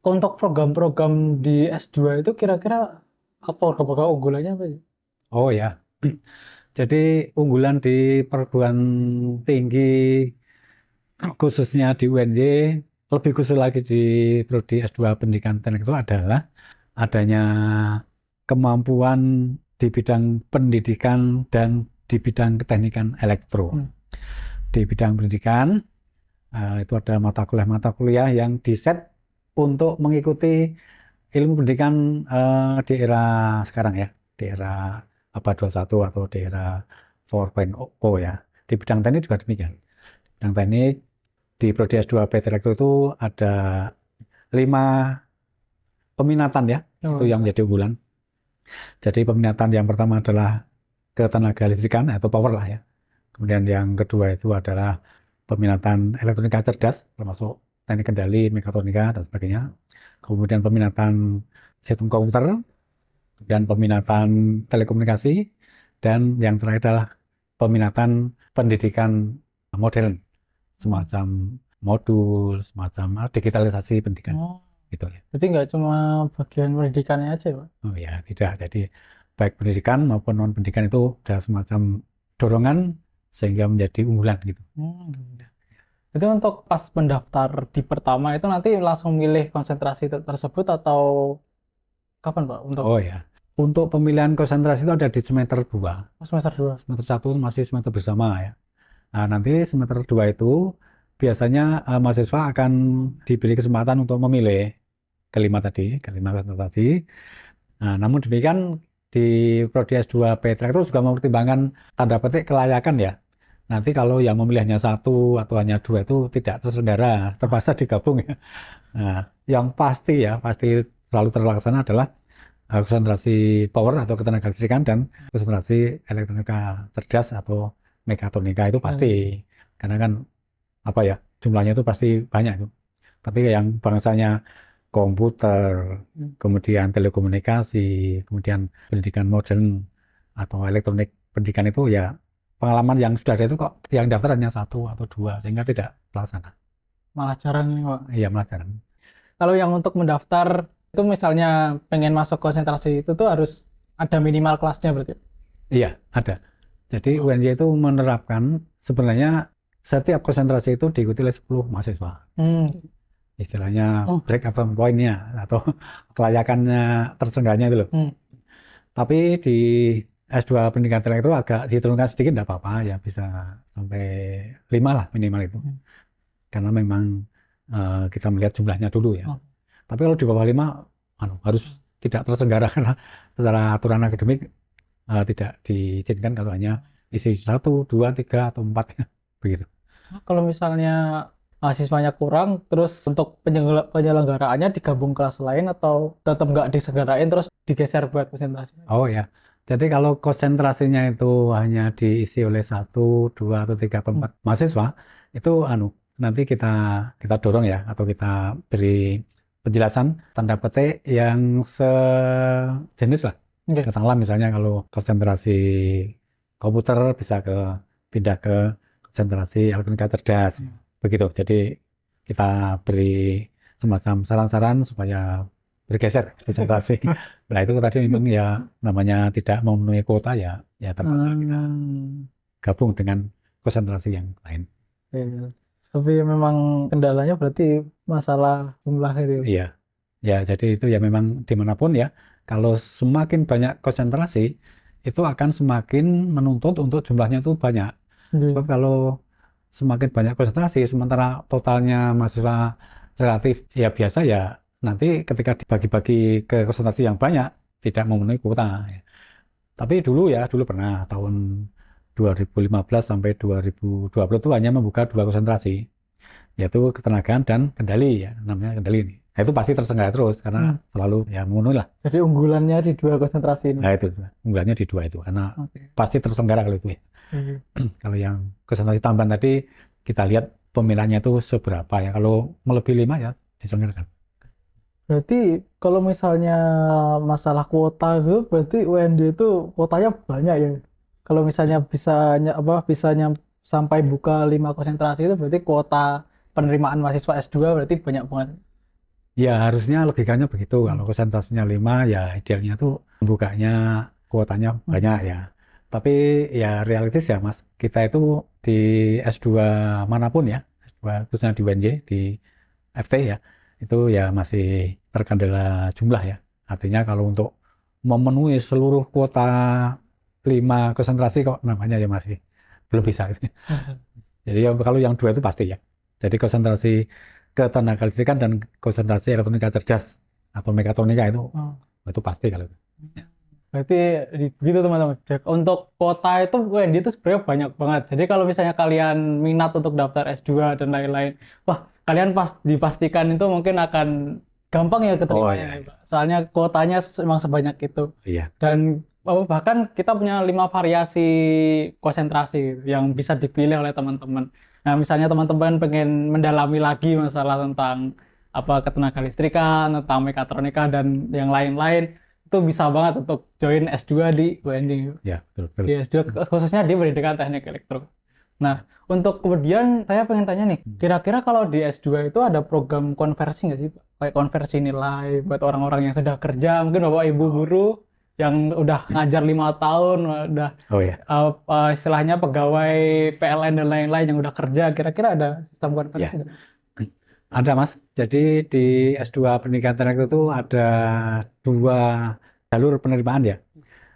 Untuk program-program di S2 itu kira-kira apa program unggulannya apa sih? Oh ya, jadi unggulan di perguruan tinggi khususnya di UNJ, lebih khusus lagi di Prodi S2 Pendidikan Teknik itu adalah adanya kemampuan di bidang pendidikan dan di bidang keteknikan elektro. Di bidang pendidikan itu ada mata kuliah yang diset untuk mengikuti ilmu pendidikan di era sekarang ya, di era abad 21 atau di era 4.0 ya. Di bidang teknik juga demikian. Bidang teknik di Prodi S2 PT Elektro itu ada 5 peminatan ya, itu yang menjadi unggulan. Jadi peminatan yang pertama adalah ketenaga listrikan atau power lah ya. Kemudian yang kedua itu adalah peminatan elektronika cerdas, termasuk teknik kendali, mekatronika, dan sebagainya. Kemudian peminatan sistem komputer, kemudian peminatan telekomunikasi, dan yang terakhir adalah peminatan pendidikan modern, semacam modul, semacam digitalisasi pendidikan. Oh, Gitu ya. berarti nggak cuma bagian pendidikannya aja, Pak? Oh ya, tidak. Jadi baik pendidikan maupun non pendidikan itu ada semacam dorongan sehingga menjadi unggulan gitu. Gitu. Jadi untuk pas pendaftar di pertama itu nanti langsung milih konsentrasi tersebut atau kapan, Pak? Untuk Oh ya, untuk pemilihan konsentrasi itu ada di semester 2. semester 2. Semester 1 masih semester bersama ya. Nah, nanti semester 2 itu biasanya mahasiswa akan diberi kesempatan untuk memilih kelima konsentrasi. Nah, namun demikian di Prodi S2 Petrek itu juga mempertimbangkan tanda petik kelayakan ya. Nanti kalau yang memilih hanya 1 atau hanya 2 itu tidak terselenggara, terpaksa digabung ya. Nah, yang pasti ya, pasti selalu terlaksana adalah konsentrasi power atau ketenagalistrikan dan konsentrasi elektronika cerdas atau mekatronika itu pasti. Karena kan apa ya, jumlahnya itu pasti banyak itu. Tapi yang bangsanya komputer, kemudian telekomunikasi, kemudian pendidikan modern atau elektronik pendidikan itu ya pengalaman yang sudah ada itu kok yang daftar hanya 1 atau 2 sehingga tidak terlaksana. Malah jarang nih, Pak. Iya, malah jarang. Kalau yang untuk mendaftar itu misalnya pengen masuk konsentrasi itu tuh harus ada minimal kelasnya berarti. Iya, ada. Jadi UNJ itu menerapkan sebenarnya setiap konsentrasi itu diikuti oleh 10 mahasiswa. Istilahnya break even point-nya atau kelayakannya tersenggaranya itu loh. Tapi di S2 pendidikan elektro agak diturunkan sedikit tidak apa-apa ya, bisa sampai 5 lah minimal itu. Karena memang kita melihat jumlahnya dulu ya. Tapi kalau di bawah 5 harus tidak terselenggara karena secara aturan akademik tidak diizinkan kalau hanya isi 1, 2, 3 atau 4 begitu. Kalau misalnya mahasiswanya kurang, terus untuk penyelenggaraannya digabung kelas lain atau tetap nggak diselenggarain terus digeser buat konsentrasi? Oh ya, jadi kalau konsentrasinya itu hanya diisi oleh 1, 2 atau 3 atau 4 mahasiswa, itu nanti kita dorong ya atau kita beri penjelasan tanda petik yang sejenis lah. Katakanlah misalnya kalau konsentrasi komputer bisa pindah ke konsentrasi elektronika cerdas. Begitu. Jadi kita beri semacam saran-saran supaya bergeser konsentrasi. Nah itu tadi memang ya namanya tidak memenuhi kuota ya terpaksa kita gabung dengan konsentrasi yang lain. Tapi memang kendalanya berarti masalah jumlah itu. Iya, ya jadi itu ya memang dimanapun ya, kalau semakin banyak konsentrasi itu akan semakin menuntut untuk jumlahnya itu banyak. Sebab kalau semakin banyak konsentrasi sementara totalnya mahasiswa relatif ya biasa ya, nanti ketika dibagi-bagi ke konsentrasi yang banyak tidak memenuhi kuota. Tapi dulu pernah tahun 2015 sampai 2020 itu hanya membuka 2 konsentrasi, yaitu ketenagaan dan kendali ya, namanya kendali ini. Nah, itu pasti terselenggara terus karena selalu ya memenuhi lah. Jadi unggulannya di 2 konsentrasi ini. Nah itu unggulannya di 2 itu karena pasti terselenggara kalau itu ya. Kalau yang konsentrasi tambahan tadi kita lihat pemilihannya itu seberapa ya. Kalau melebihi 5 ya diselenggarakan. Berarti kalau misalnya masalah kuota itu berarti UND itu kuotanya banyak ya. Kalau misalnya bisa sampai buka 5 konsentrasi itu berarti kuota penerimaan mahasiswa S2 berarti banyak banget. Ya harusnya logikanya begitu. Kalau konsentrasinya 5 ya idealnya tuh bukanya kuotanya banyak ya. Tapi ya realistis ya Mas, kita itu di S2 manapun ya, S2 khususnya di UNJ, di FT ya, itu ya masih terkendala jumlah ya. Artinya kalau untuk memenuhi seluruh kuota 5 konsentrasi kok namanya ya masih belum bisa. Jadi kalau yang 2 itu pasti ya. Jadi konsentrasi ketenagalistrikan dan konsentrasi elektronika cerdas atau mekatronika itu pasti kalau itu. Ya. Berarti begitu teman-teman. Untuk kuota itu UND itu sebenarnya banyak banget. Jadi kalau misalnya kalian minat untuk daftar S2 dan lain-lain, wah kalian dipastikan itu mungkin akan gampang ya Oh keterimanya iya, ya, iya. Pak. Soalnya kuotanya memang sebanyak itu. Iya. Dan bahkan kita punya 5 variasi konsentrasi gitu, yang bisa dipilih oleh teman-teman. Nah, misalnya teman-teman pengen mendalami lagi masalah tentang apa ketenaga listrikan, tentang mekatronika dan yang lain-lain, itu bisa banget untuk join S2 di UND. Ya, betul, betul. Di S2 khususnya di pendidikan teknik elektro. Nah, untuk kemudian saya pengen tanya nih, kira-kira kalau di S2 itu ada program konversi nggak sih, Pak? Kayak konversi nilai buat orang-orang yang sudah kerja, mungkin Bapak Ibu guru yang udah ngajar 5 tahun, udah Oh ya, istilahnya pegawai PLN dan lain-lain yang udah kerja, kira-kira ada sistem konversi ya. nggak? Ada Mas. Jadi di S2 Pendidikan Teknik itu ada 2 jalur penerimaan ya.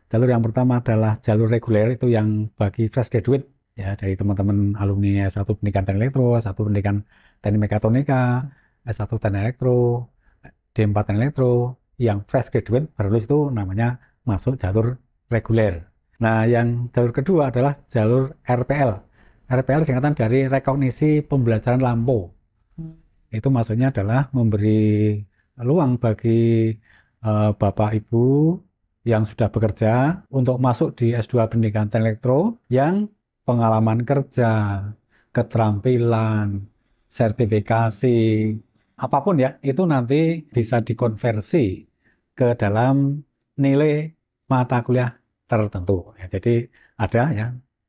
Jalur yang pertama adalah jalur reguler itu yang bagi fresh graduate ya dari teman-teman alumni S1 Pendidikan Teknik Elektro, S1 Pendidikan Teknik Mekatronika, S1 Teknik Elektro, D4 Teknik Elektro, yang fresh graduate baru lulus itu namanya masuk jalur reguler. Nah, yang jalur kedua adalah jalur RPL. RPL singkatan dari rekognisi pembelajaran lampau. Itu maksudnya adalah memberi ruang bagi Bapak Ibu yang sudah bekerja untuk masuk di S2 Pendidikan Teknik Elektro yang pengalaman kerja, keterampilan, sertifikasi, apapun ya, itu nanti bisa dikonversi ke dalam nilai mata kuliah tertentu. Ya, jadi ada ya,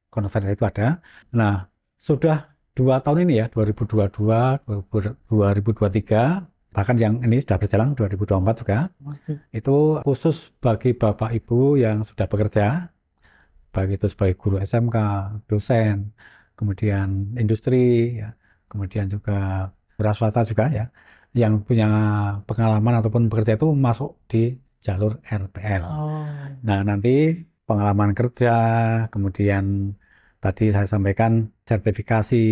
konversi itu ada. Nah, sudah 2 tahun ini ya, 2022, 2023, bahkan yang ini sudah berjalan 2024 juga, itu khusus bagi Bapak Ibu yang sudah bekerja, baik itu sebagai guru SMK, dosen, kemudian industri, ya, kemudian juga wira swasta juga ya, yang punya pengalaman ataupun bekerja itu masuk di jalur RPL. Oh. Nah, nanti pengalaman kerja, kemudian tadi saya sampaikan sertifikasi,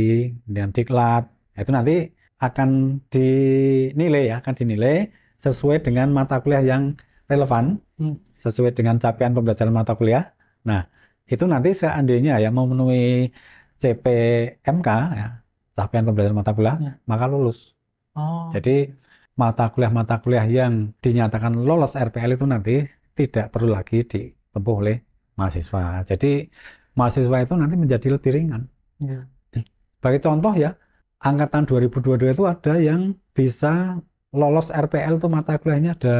kemudian diklat, itu nanti akan dinilai ya, akan dinilai sesuai dengan mata kuliah yang relevan, sesuai dengan capaian pembelajaran mata kuliah. Nah, itu nanti seandainya ya memenuhi CPMK ya, capaian pembelajaran mata kuliah, Ya. maka lulus. Oh. Jadi mata kuliah yang dinyatakan lolos RPL itu nanti tidak perlu lagi ditempuh oleh mahasiswa. Jadi mahasiswa itu nanti menjadi lebih ringan. Ya. Sebagai contoh ya, angkatan 2022 itu ada yang bisa lolos RPL itu mata kuliahnya ada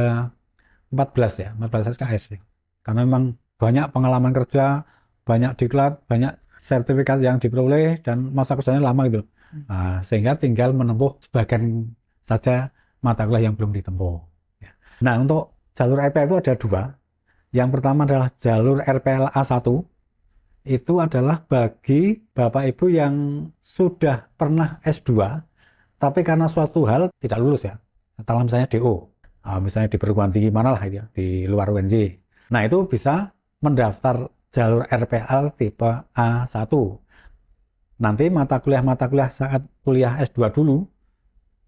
14 ya, 14 SKS ya. Karena memang banyak pengalaman kerja, banyak diklat, banyak sertifikat yang diperoleh dan masa kerjanya lama gitu. Nah, sehingga tinggal menempuh sebagian saja mata kuliah yang belum ditempuh. Ya. Nah, untuk jalur RPL itu ada 2. Yang pertama adalah jalur RPL A1. Itu adalah bagi Bapak Ibu yang sudah pernah S2, tapi karena suatu hal tidak lulus ya. Dalam misalnya DO, misalnya di perguruan tinggi mana lah ya, di luar UNJ. Nah, itu bisa mendaftar jalur RPL tipe A1. Nanti mata kuliah saat kuliah S2 dulu,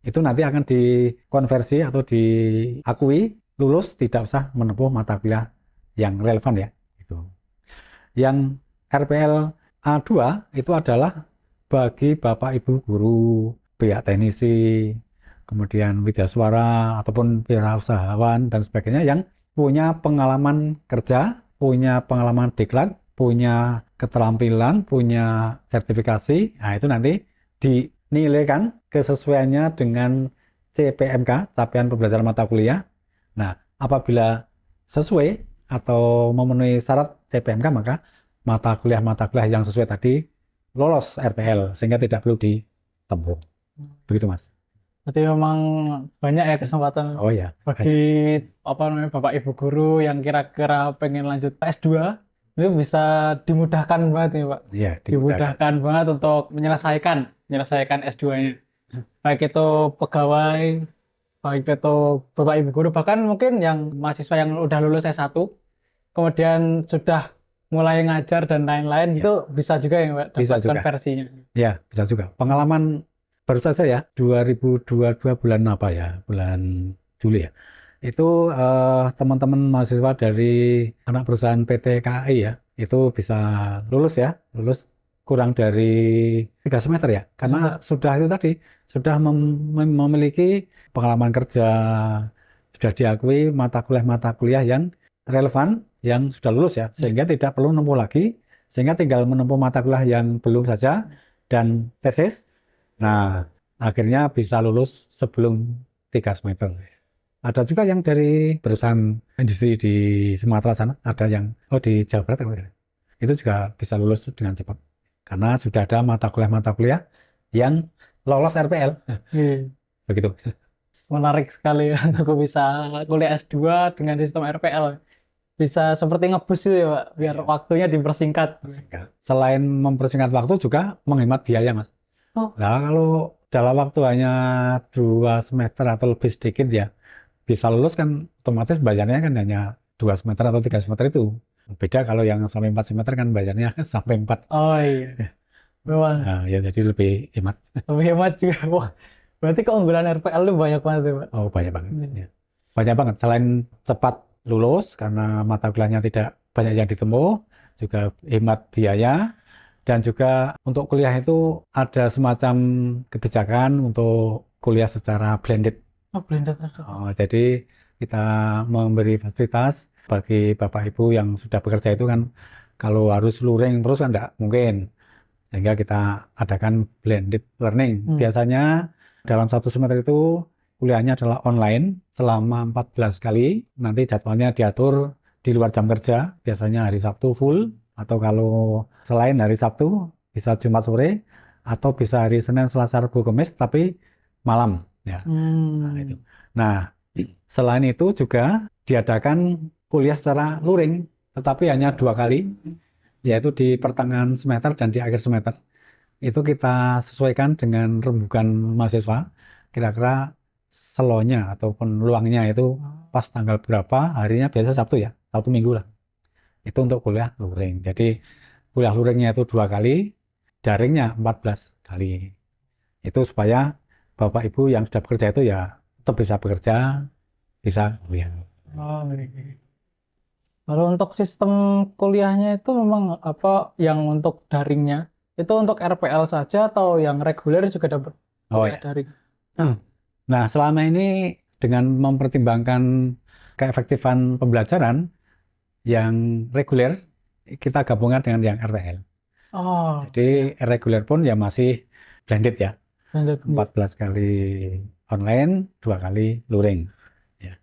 itu nanti akan dikonversi atau diakui lulus tidak usah menempuh mata kuliah yang relevan ya. Gitu. Yang RPL A2 itu adalah bagi Bapak Ibu guru, pihak teknisi, kemudian widyaswara ataupun wirausahawan dan sebagainya yang punya pengalaman kerja, punya pengalaman diklat, punya keterampilan, punya sertifikasi. Nah, itu nanti dinilaikan kesesuaiannya dengan CPMK, capaian pembelajaran mata kuliah. Nah, apabila sesuai atau memenuhi syarat CPMK, maka mata kuliah yang sesuai tadi lolos RPL sehingga tidak perlu ditempuh. Begitu, Mas. Berarti memang banyak ya kesempatan Oh ya, bagi apa namanya Bapak Ibu guru yang kira-kira pengen lanjut S2 itu bisa dimudahkan banget nih Pak. iya, dimudahkan. Dimudahkan banget untuk menyelesaikan S2-nya. Baik itu pegawai, baik itu Bapak Ibu guru, bahkan mungkin yang mahasiswa yang udah lulus S1 kemudian sudah mulai ngajar dan lain-lain Ya. itu bisa juga ya Pak Bisa dapat juga. konversinya. Ya, bisa juga. Pengalaman baru saja ya, 2022 bulan apa ya? Bulan Juli ya. Itu teman-teman mahasiswa dari anak perusahaan PT KAI ya, itu bisa lulus kurang dari 3 semester ya, karena sudah itu tadi sudah memiliki pengalaman kerja, sudah diakui mata kuliah yang relevan, yang sudah lulus ya, sehingga tidak perlu menempuh lagi, sehingga tinggal menempuh mata kuliah yang belum saja dan tesis. Nah, akhirnya bisa lulus sebelum 3 semester. Ada juga yang dari perusahaan industri di Sumatera sana, ada yang di Jawa Barat, itu juga bisa lulus dengan cepat karena sudah ada mata kuliah yang lolos RPL. Begitu. Menarik sekali untuk bisa kuliah S2 dengan sistem RPL. Bisa seperti ngebus gitu ya, Pak, biar waktunya dipersingkat. Selain mempersingkat waktu juga menghemat biaya, Mas. Nah, kalau dalam waktu hanya 2 semester atau lebih sedikit ya, bisa lulus kan otomatis bayarnya kan hanya 2 semester atau 3 semester itu. Beda kalau yang sampai 4 semester kan bayarnya sampai 4. Oh iya, memang Nah, ya jadi lebih hemat. lebih hemat juga. Wah, berarti keunggulan RPL itu banyak banget ya, Pak. Oh, banyak banget. Ya. Banyak banget. Selain cepat lulus karena mata kuliahnya tidak banyak yang ditempuh, juga hemat biaya, dan juga untuk kuliah itu ada semacam kebijakan untuk kuliah secara blended. Oh, blended. Jadi kita memberi fasilitas bagi Bapak Ibu yang sudah bekerja itu kan kalau harus luring terus kan enggak mungkin. Sehingga kita adakan blended learning. Biasanya dalam 1 semester itu kuliahnya adalah online selama 14 kali. Nanti jadwalnya diatur di luar jam kerja, biasanya hari Sabtu full, atau kalau selain hari Sabtu bisa Jumat sore, atau bisa hari Senin, Selasa, Rabu, Kamis, tapi malam. Ya. Nah, itu. Nah, selain itu juga diadakan kuliah secara luring, tetapi hanya 2 kali, yaitu di pertengahan semester dan di akhir semester. Itu kita sesuaikan dengan rembukan mahasiswa, kira-kira slonya ataupun luangnya itu pas tanggal berapa, harinya biasa Sabtu ya, Sabtu Minggu lah. Itu untuk kuliah luring. Jadi kuliah luringnya itu 2 kali, daringnya 14 kali. Itu supaya Bapak Ibu yang sudah bekerja itu ya tetap bisa bekerja, bisa kuliah. Oh, iya. Lalu untuk sistem kuliahnya itu memang apa yang untuk daringnya itu untuk RPL saja atau yang reguler juga dapat kuliah daring? Nah, selama ini dengan mempertimbangkan keefektifan pembelajaran yang reguler, kita gabungkan dengan yang RTL. Jadi reguler pun ya masih blended ya. 14 kali online, 2 kali luring. Ya.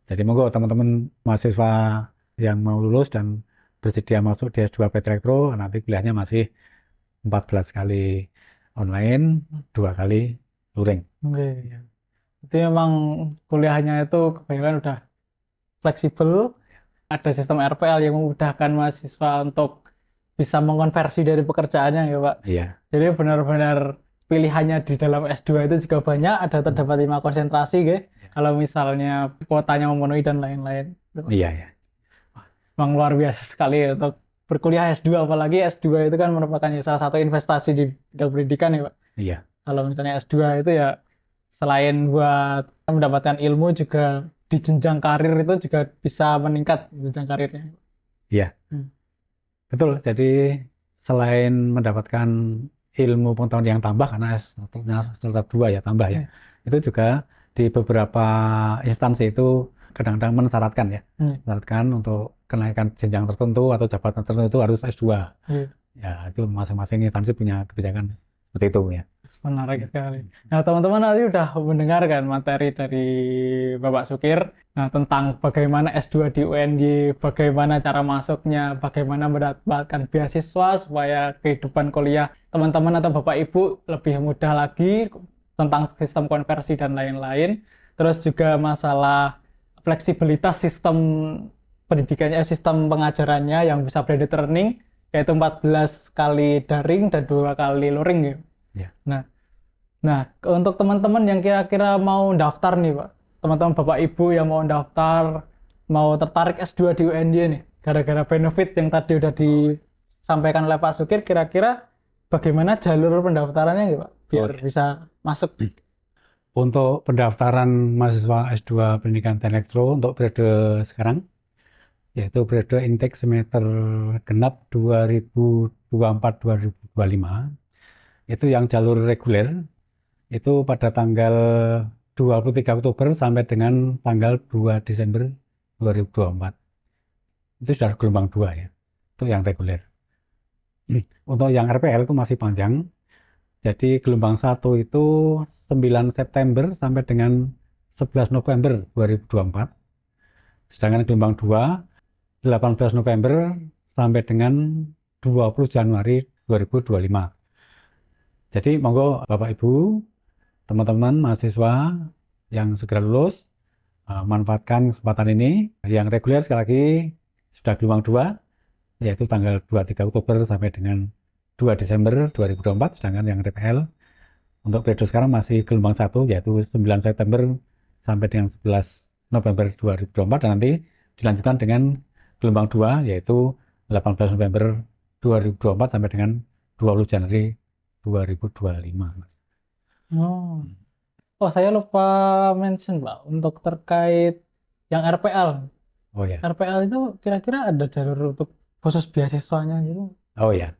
Jadi monggo teman-teman mahasiswa yang mau lulus dan bersedia masuk di S2 PT Elektro, nanti kuliahnya masih 14 kali online, 2 kali luring. Itu memang kuliahnya itu kebanyakan udah fleksibel, ada sistem RPL yang memudahkan mahasiswa untuk bisa mengonversi dari pekerjaannya ya Pak. Iya. Jadi benar-benar pilihannya di dalam S2 itu juga banyak, ada terdapat 5 konsentrasi gitu. Kalau misalnya kuotanya memenuhi dan lain-lain. Iya, ya. Memang luar biasa sekali ya untuk berkuliah S2, apalagi S2 itu kan merupakan salah satu investasi di bidang pendidikan ya Pak. Iya. Kalau misalnya S2 itu ya selain buat mendapatkan ilmu juga di jenjang karir itu juga bisa meningkat jenjang karirnya. Iya. Betul. Jadi selain mendapatkan ilmu pengetahuan yang tambah karena semester 2 ya tambah ya. Itu juga di beberapa instansi itu kadang-kadang mensyaratkan ya. Mensyaratkan untuk kenaikan jenjang tertentu atau jabatan tertentu itu harus S2. Ya, itu masing-masing instansi punya kebijakan seperti itu ya. Menarik sekali. Nah, teman-teman nanti udah mendengarkan materi dari Bapak Sukir, nah, tentang bagaimana S2 di UNY, bagaimana cara masuknya, bagaimana mendapatkan beasiswa supaya kehidupan kuliah teman-teman atau Bapak Ibu lebih mudah lagi, tentang sistem konversi dan lain-lain. Terus juga masalah fleksibilitas sistem pendidikannya, sistem pengajarannya yang bisa blended learning, yaitu 14 kali daring dan 2 kali luring ya. Nah, untuk teman-teman yang kira-kira mau daftar nih Pak, teman-teman Bapak Ibu yang mau daftar, mau tertarik S2 di UNY nih, gara-gara benefit yang tadi udah disampaikan oleh Pak Sukir, kira-kira bagaimana jalur pendaftarannya ya Pak, biar bisa masuk? Untuk pendaftaran mahasiswa S2 Pendidikan Teknik Elektro untuk periode sekarang, yaitu periode intake semester genap 2024-2025, itu yang jalur reguler, itu pada tanggal 23 Oktober sampai dengan tanggal 2 Desember 2024. Itu sudah gelombang 2 ya, itu yang reguler. Untuk yang RPL itu masih panjang, jadi gelombang 1 itu 9 September sampai dengan 11 November 2024. Sedangkan gelombang 2 18 November sampai dengan 20 Januari 2025. Jadi monggo Bapak Ibu, teman-teman mahasiswa yang segera lulus, manfaatkan kesempatan ini. Yang reguler sekali lagi sudah gelombang 2, yaitu tanggal 23 Oktober sampai dengan 2 Desember 2024. Sedangkan yang RPL untuk periode sekarang masih gelombang 1, yaitu 9 September sampai dengan 11 November 2024, dan nanti dilanjutkan dengan gelombang 2, yaitu 18 November 2024 sampai dengan 20 Januari 2025, Mas. Oh. Oh, saya lupa mention, Pak, untuk terkait yang RPL. Oh ya, RPL itu kira-kira ada jalur untuk khusus beasiswanya gitu. oh ya.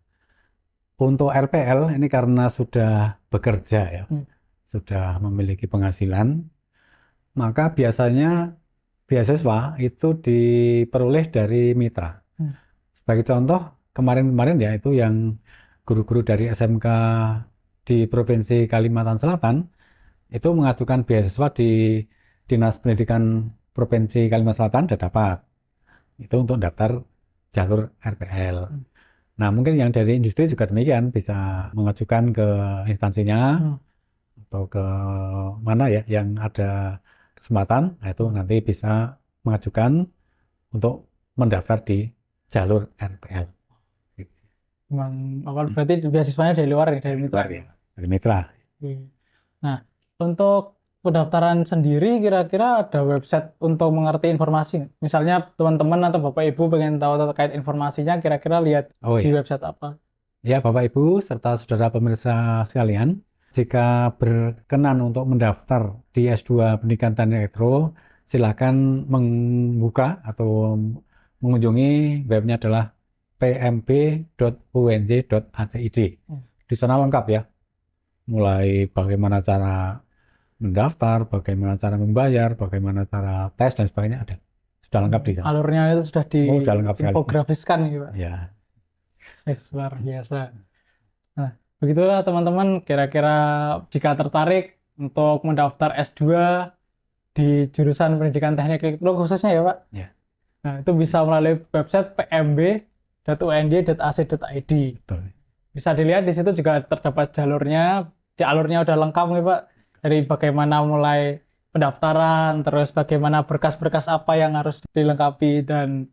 Untuk RPL ini karena sudah bekerja ya, Hmm. sudah memiliki penghasilan, maka biasanya beasiswa itu diperoleh dari mitra. Hmm. Sebagai contoh, kemarin-kemarin ya itu yang guru-guru dari SMK di Provinsi Kalimantan Selatan itu mengajukan beasiswa di Dinas Pendidikan Provinsi Kalimantan Selatan sudah dapat. Itu untuk daftar jalur RPL. Hmm. Nah, mungkin yang dari industri juga demikian, bisa mengajukan ke instansinya Hmm. atau ke mana ya yang ada kesempatan, nah itu nanti bisa mengajukan untuk mendaftar di jalur RPL. Berarti beasiswanya dari luar ya, dari mitra. Luar ya, dari mitra. Nah, untuk pendaftaran sendiri kira-kira ada website untuk mengerti informasi nggak? Misalnya teman-teman atau Bapak Ibu pengen tahu terkait informasinya, kira-kira lihat Oh di ya, website apa? ya Bapak Ibu serta saudara pemirsa sekalian, jika berkenan untuk mendaftar di S2 Pendidikan Teknik Elektro, silakan membuka atau mengunjungi webnya adalah pmb.unj.ac.id. Di sana lengkap ya, mulai bagaimana cara mendaftar, bagaimana cara membayar, bagaimana cara tes dan sebagainya ada. Sudah lengkap di sana. Alurnya itu sudah Oh, sudah lengkap sekali. diinfografiskan gitu, Pak. Ya. Luar biasa. Nah, begitulah teman-teman, kira-kira jika tertarik untuk mendaftar S2 di jurusan pendidikan teknik elektro khususnya ya, Pak. Ya. Nah, itu bisa melalui website pmb.unj.ac.id. Betul. Bisa dilihat di situ juga terdapat jalurnya, di alurnya udah lengkap nih Pak. Dari bagaimana mulai pendaftaran, terus bagaimana berkas-berkas apa yang harus dilengkapi, dan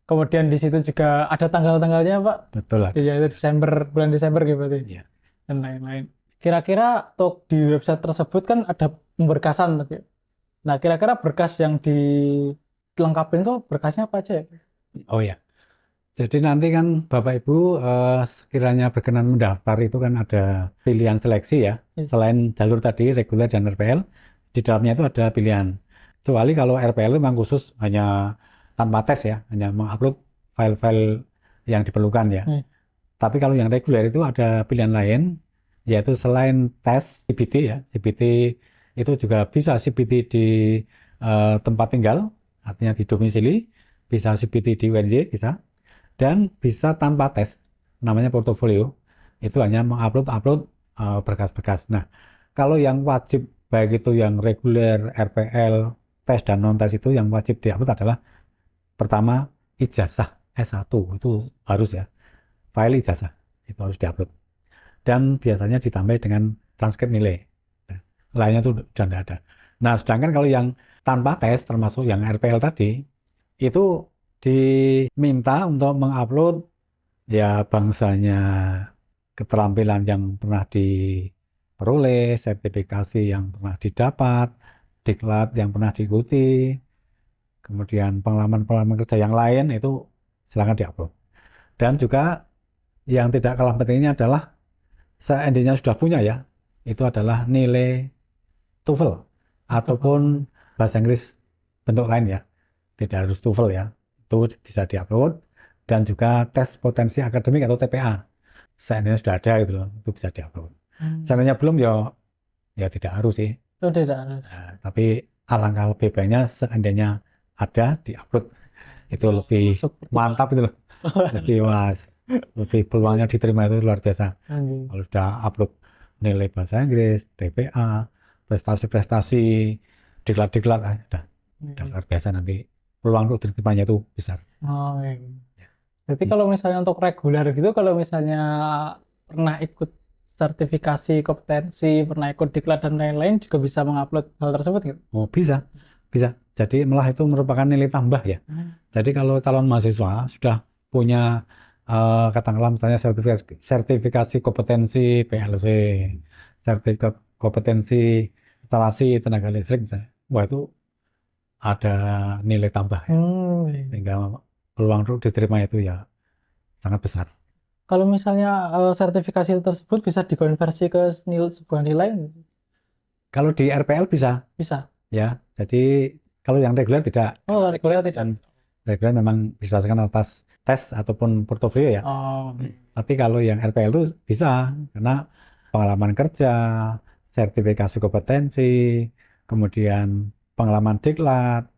kemudian di situ juga ada tanggal-tanggalnya Pak. Betul lah. Yaitu Desember, bulan Desember gitu berarti. Ya. Dan lain-lain. Kira-kira untuk di website tersebut kan ada pemberkasan tadi. Nah, kira-kira berkas yang dilengkapin itu berkasnya apa aja ya? Oh ya. Jadi nanti kan Bapak Ibu sekiranya berkenan mendaftar itu kan ada pilihan seleksi ya. Selain jalur tadi reguler dan RPL, di dalamnya itu ada pilihan. Kecuali kalau RPL memang khusus hanya tanpa tes ya, hanya mengupload file-file yang diperlukan ya. Tapi kalau yang reguler itu ada pilihan lain, yaitu selain tes CBT ya, CBT itu juga bisa CBT di tempat tinggal, artinya di domisili, bisa CBT di UNJ, bisa. Dan bisa tanpa tes, namanya portofolio, itu hanya mengupload berkas-berkas. Nah, kalau yang wajib baik itu yang reguler, RPL, tes dan non tes itu yang wajib diupload adalah pertama ijazah S1 itu harus ya, file ijazah itu harus diupload. Dan biasanya ditambah dengan transkrip nilai. Nah, lainnya itu sudah tidak ada. Nah, sedangkan kalau yang tanpa tes termasuk yang RPL tadi itu diminta untuk mengupload ya bangsanya keterampilan yang pernah diperoleh, sertifikasi yang pernah didapat, diklat yang pernah diikuti, kemudian pengalaman-pengalaman kerja yang lain itu silakan diupload. Dan juga yang tidak kalah pentingnya adalah seandainya sudah punya ya, itu adalah nilai TOEFL ataupun bahasa Inggris bentuk lain ya. Tidak harus TOEFL ya. Itu bisa diupload dan juga tes potensi akademik atau TPA. Seandainya sudah ada gitu loh, itu bisa diupload. Seandainya belum ya tidak harus sih. Itu tidak harus. Nah, tapi alangkah lebih baiknya seandainya ada diupload itu lebih Masuk mantap itu loh. Lebih peluangnya diterima itu luar biasa. Anjing. Kalau sudah upload nilai bahasa Inggris, TPA, prestasi-prestasi, diklat-diklat, udah luar biasa nanti peluang untuk diterimanya itu besar. Oh, iya. Jadi kalau misalnya untuk reguler gitu, kalau misalnya pernah ikut sertifikasi kompetensi, pernah ikut diklat dan lain-lain, juga bisa mengupload hal tersebut gitu. Oh bisa. Jadi malah itu merupakan nilai tambah ya. Jadi kalau calon mahasiswa sudah punya katakanlah misalnya sertifikasi kompetensi PLC, sertifikat kompetensi instalasi tenaga listrik misalnya. Wah itu ada nilai tambah ya. Iya. Sehingga peluang untuk diterima itu ya sangat besar. Kalau misalnya sertifikasi tersebut bisa dikonversi ke sebuah nilai, Kalau di RPL bisa bisa. ya. Jadi kalau yang reguler tidak. Oh, reguler tidak. Dan reguler memang berdasarkan atas tes ataupun portofolio ya. Oh, Tapi kalau yang RPL itu bisa karena pengalaman kerja, sertifikasi kompetensi, kemudian pengalaman diklat,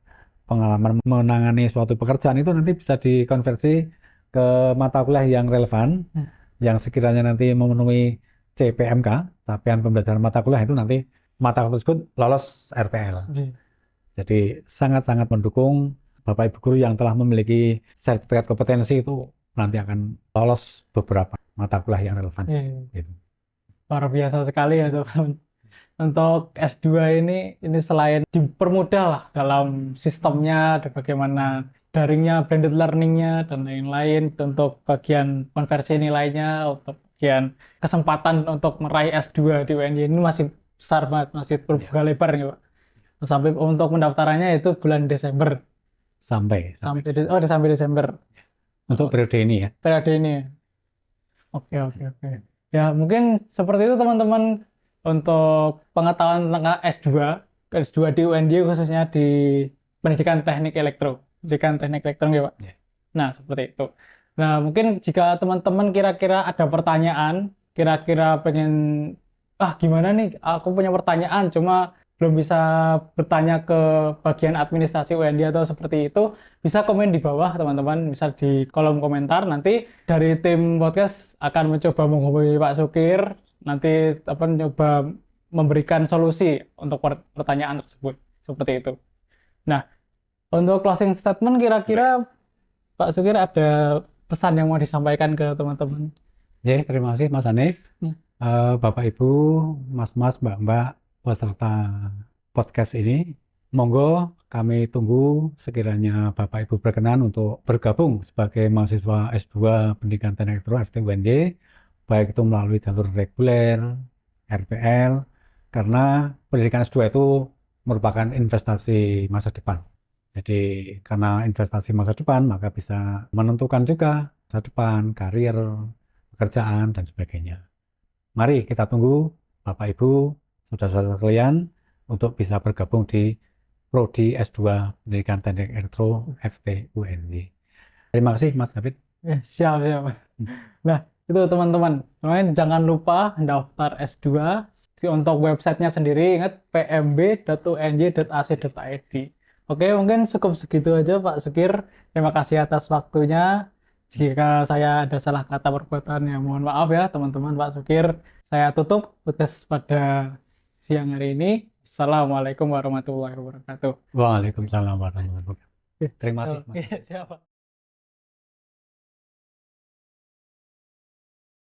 pengalaman menangani suatu pekerjaan itu nanti bisa dikonversi ke mata kuliah yang relevan, yang sekiranya nanti memenuhi CPMK, capaian pembelajaran mata kuliah itu nanti mata kuliah tersebut lolos RPL. Jadi sangat-sangat mendukung Bapak Ibu guru yang telah memiliki sertifikat kompetensi itu nanti akan lolos beberapa mata kuliah yang relevan. Gitu. luar biasa sekali ya teman. Untuk S2 ini selain dipermudah lah dalam sistemnya, ada bagaimana daringnya, blended learningnya, dan lain-lain. Untuk bagian konversi nilainya, untuk bagian kesempatan untuk meraih S2 di UNY ini masih besar banget, masih terbuka lebar nih Pak. Sampai untuk pendaftarannya itu bulan Desember. Sampai Sampai Desember untuk periode ini ya. periode ini. Oke, oke, oke. Ya, mungkin seperti itu teman-teman untuk pengetahuan tentang S2 di UNJ khususnya di pendidikan teknik elektro. Pendidikan teknik elektro ya, Pak. Nah, seperti itu. Nah, mungkin jika teman-teman kira-kira ada pertanyaan, kira-kira pengen, gimana nih, aku punya pertanyaan, cuma belum bisa bertanya ke bagian administrasi UND atau seperti itu, bisa komen di bawah teman-teman, bisa di kolom komentar. Nanti dari tim podcast akan mencoba menghubungi Pak Sukir, nanti mencoba memberikan solusi untuk pertanyaan tersebut, seperti itu. Nah, untuk closing statement kira-kira Pak Sukir ada pesan yang mau disampaikan ke teman-teman? Ya, terima kasih Mas Hanif. Bapak Ibu, Mas-mas, Mbak-mbak peserta podcast ini, monggo kami tunggu sekiranya Bapak Ibu berkenan untuk bergabung sebagai mahasiswa S2 Pendidikan Teknik Elektro FT UNJ, baik itu melalui jalur reguler, RPL, karena pendidikan S2 itu merupakan investasi masa depan. Jadi karena investasi masa depan, maka bisa menentukan juga masa depan, karir, pekerjaan, dan sebagainya. Mari kita tunggu Bapak Ibu, saudara-saudara sekalian, untuk bisa bergabung di Prodi S2 Pendidikan Teknik Elektro FT UNY. Terima kasih Mas David. Siap, siap. Nah, itu teman-teman. Jangan lupa daftar S2 untuk websitenya sendiri. Ingat pmb.unj.ac.id. Oke, mungkin cukup segitu aja Pak Sukir. Terima kasih atas waktunya. Jika saya ada salah kata perbuatan, ya mohon maaf ya teman-teman. Pak Sukir, saya tutup podcast pada siang hari ini. Assalamualaikum warahmatullahi wabarakatuh. Waalaikumsalam warahmatullahi wabarakatuh. Terima kasih. Siapa?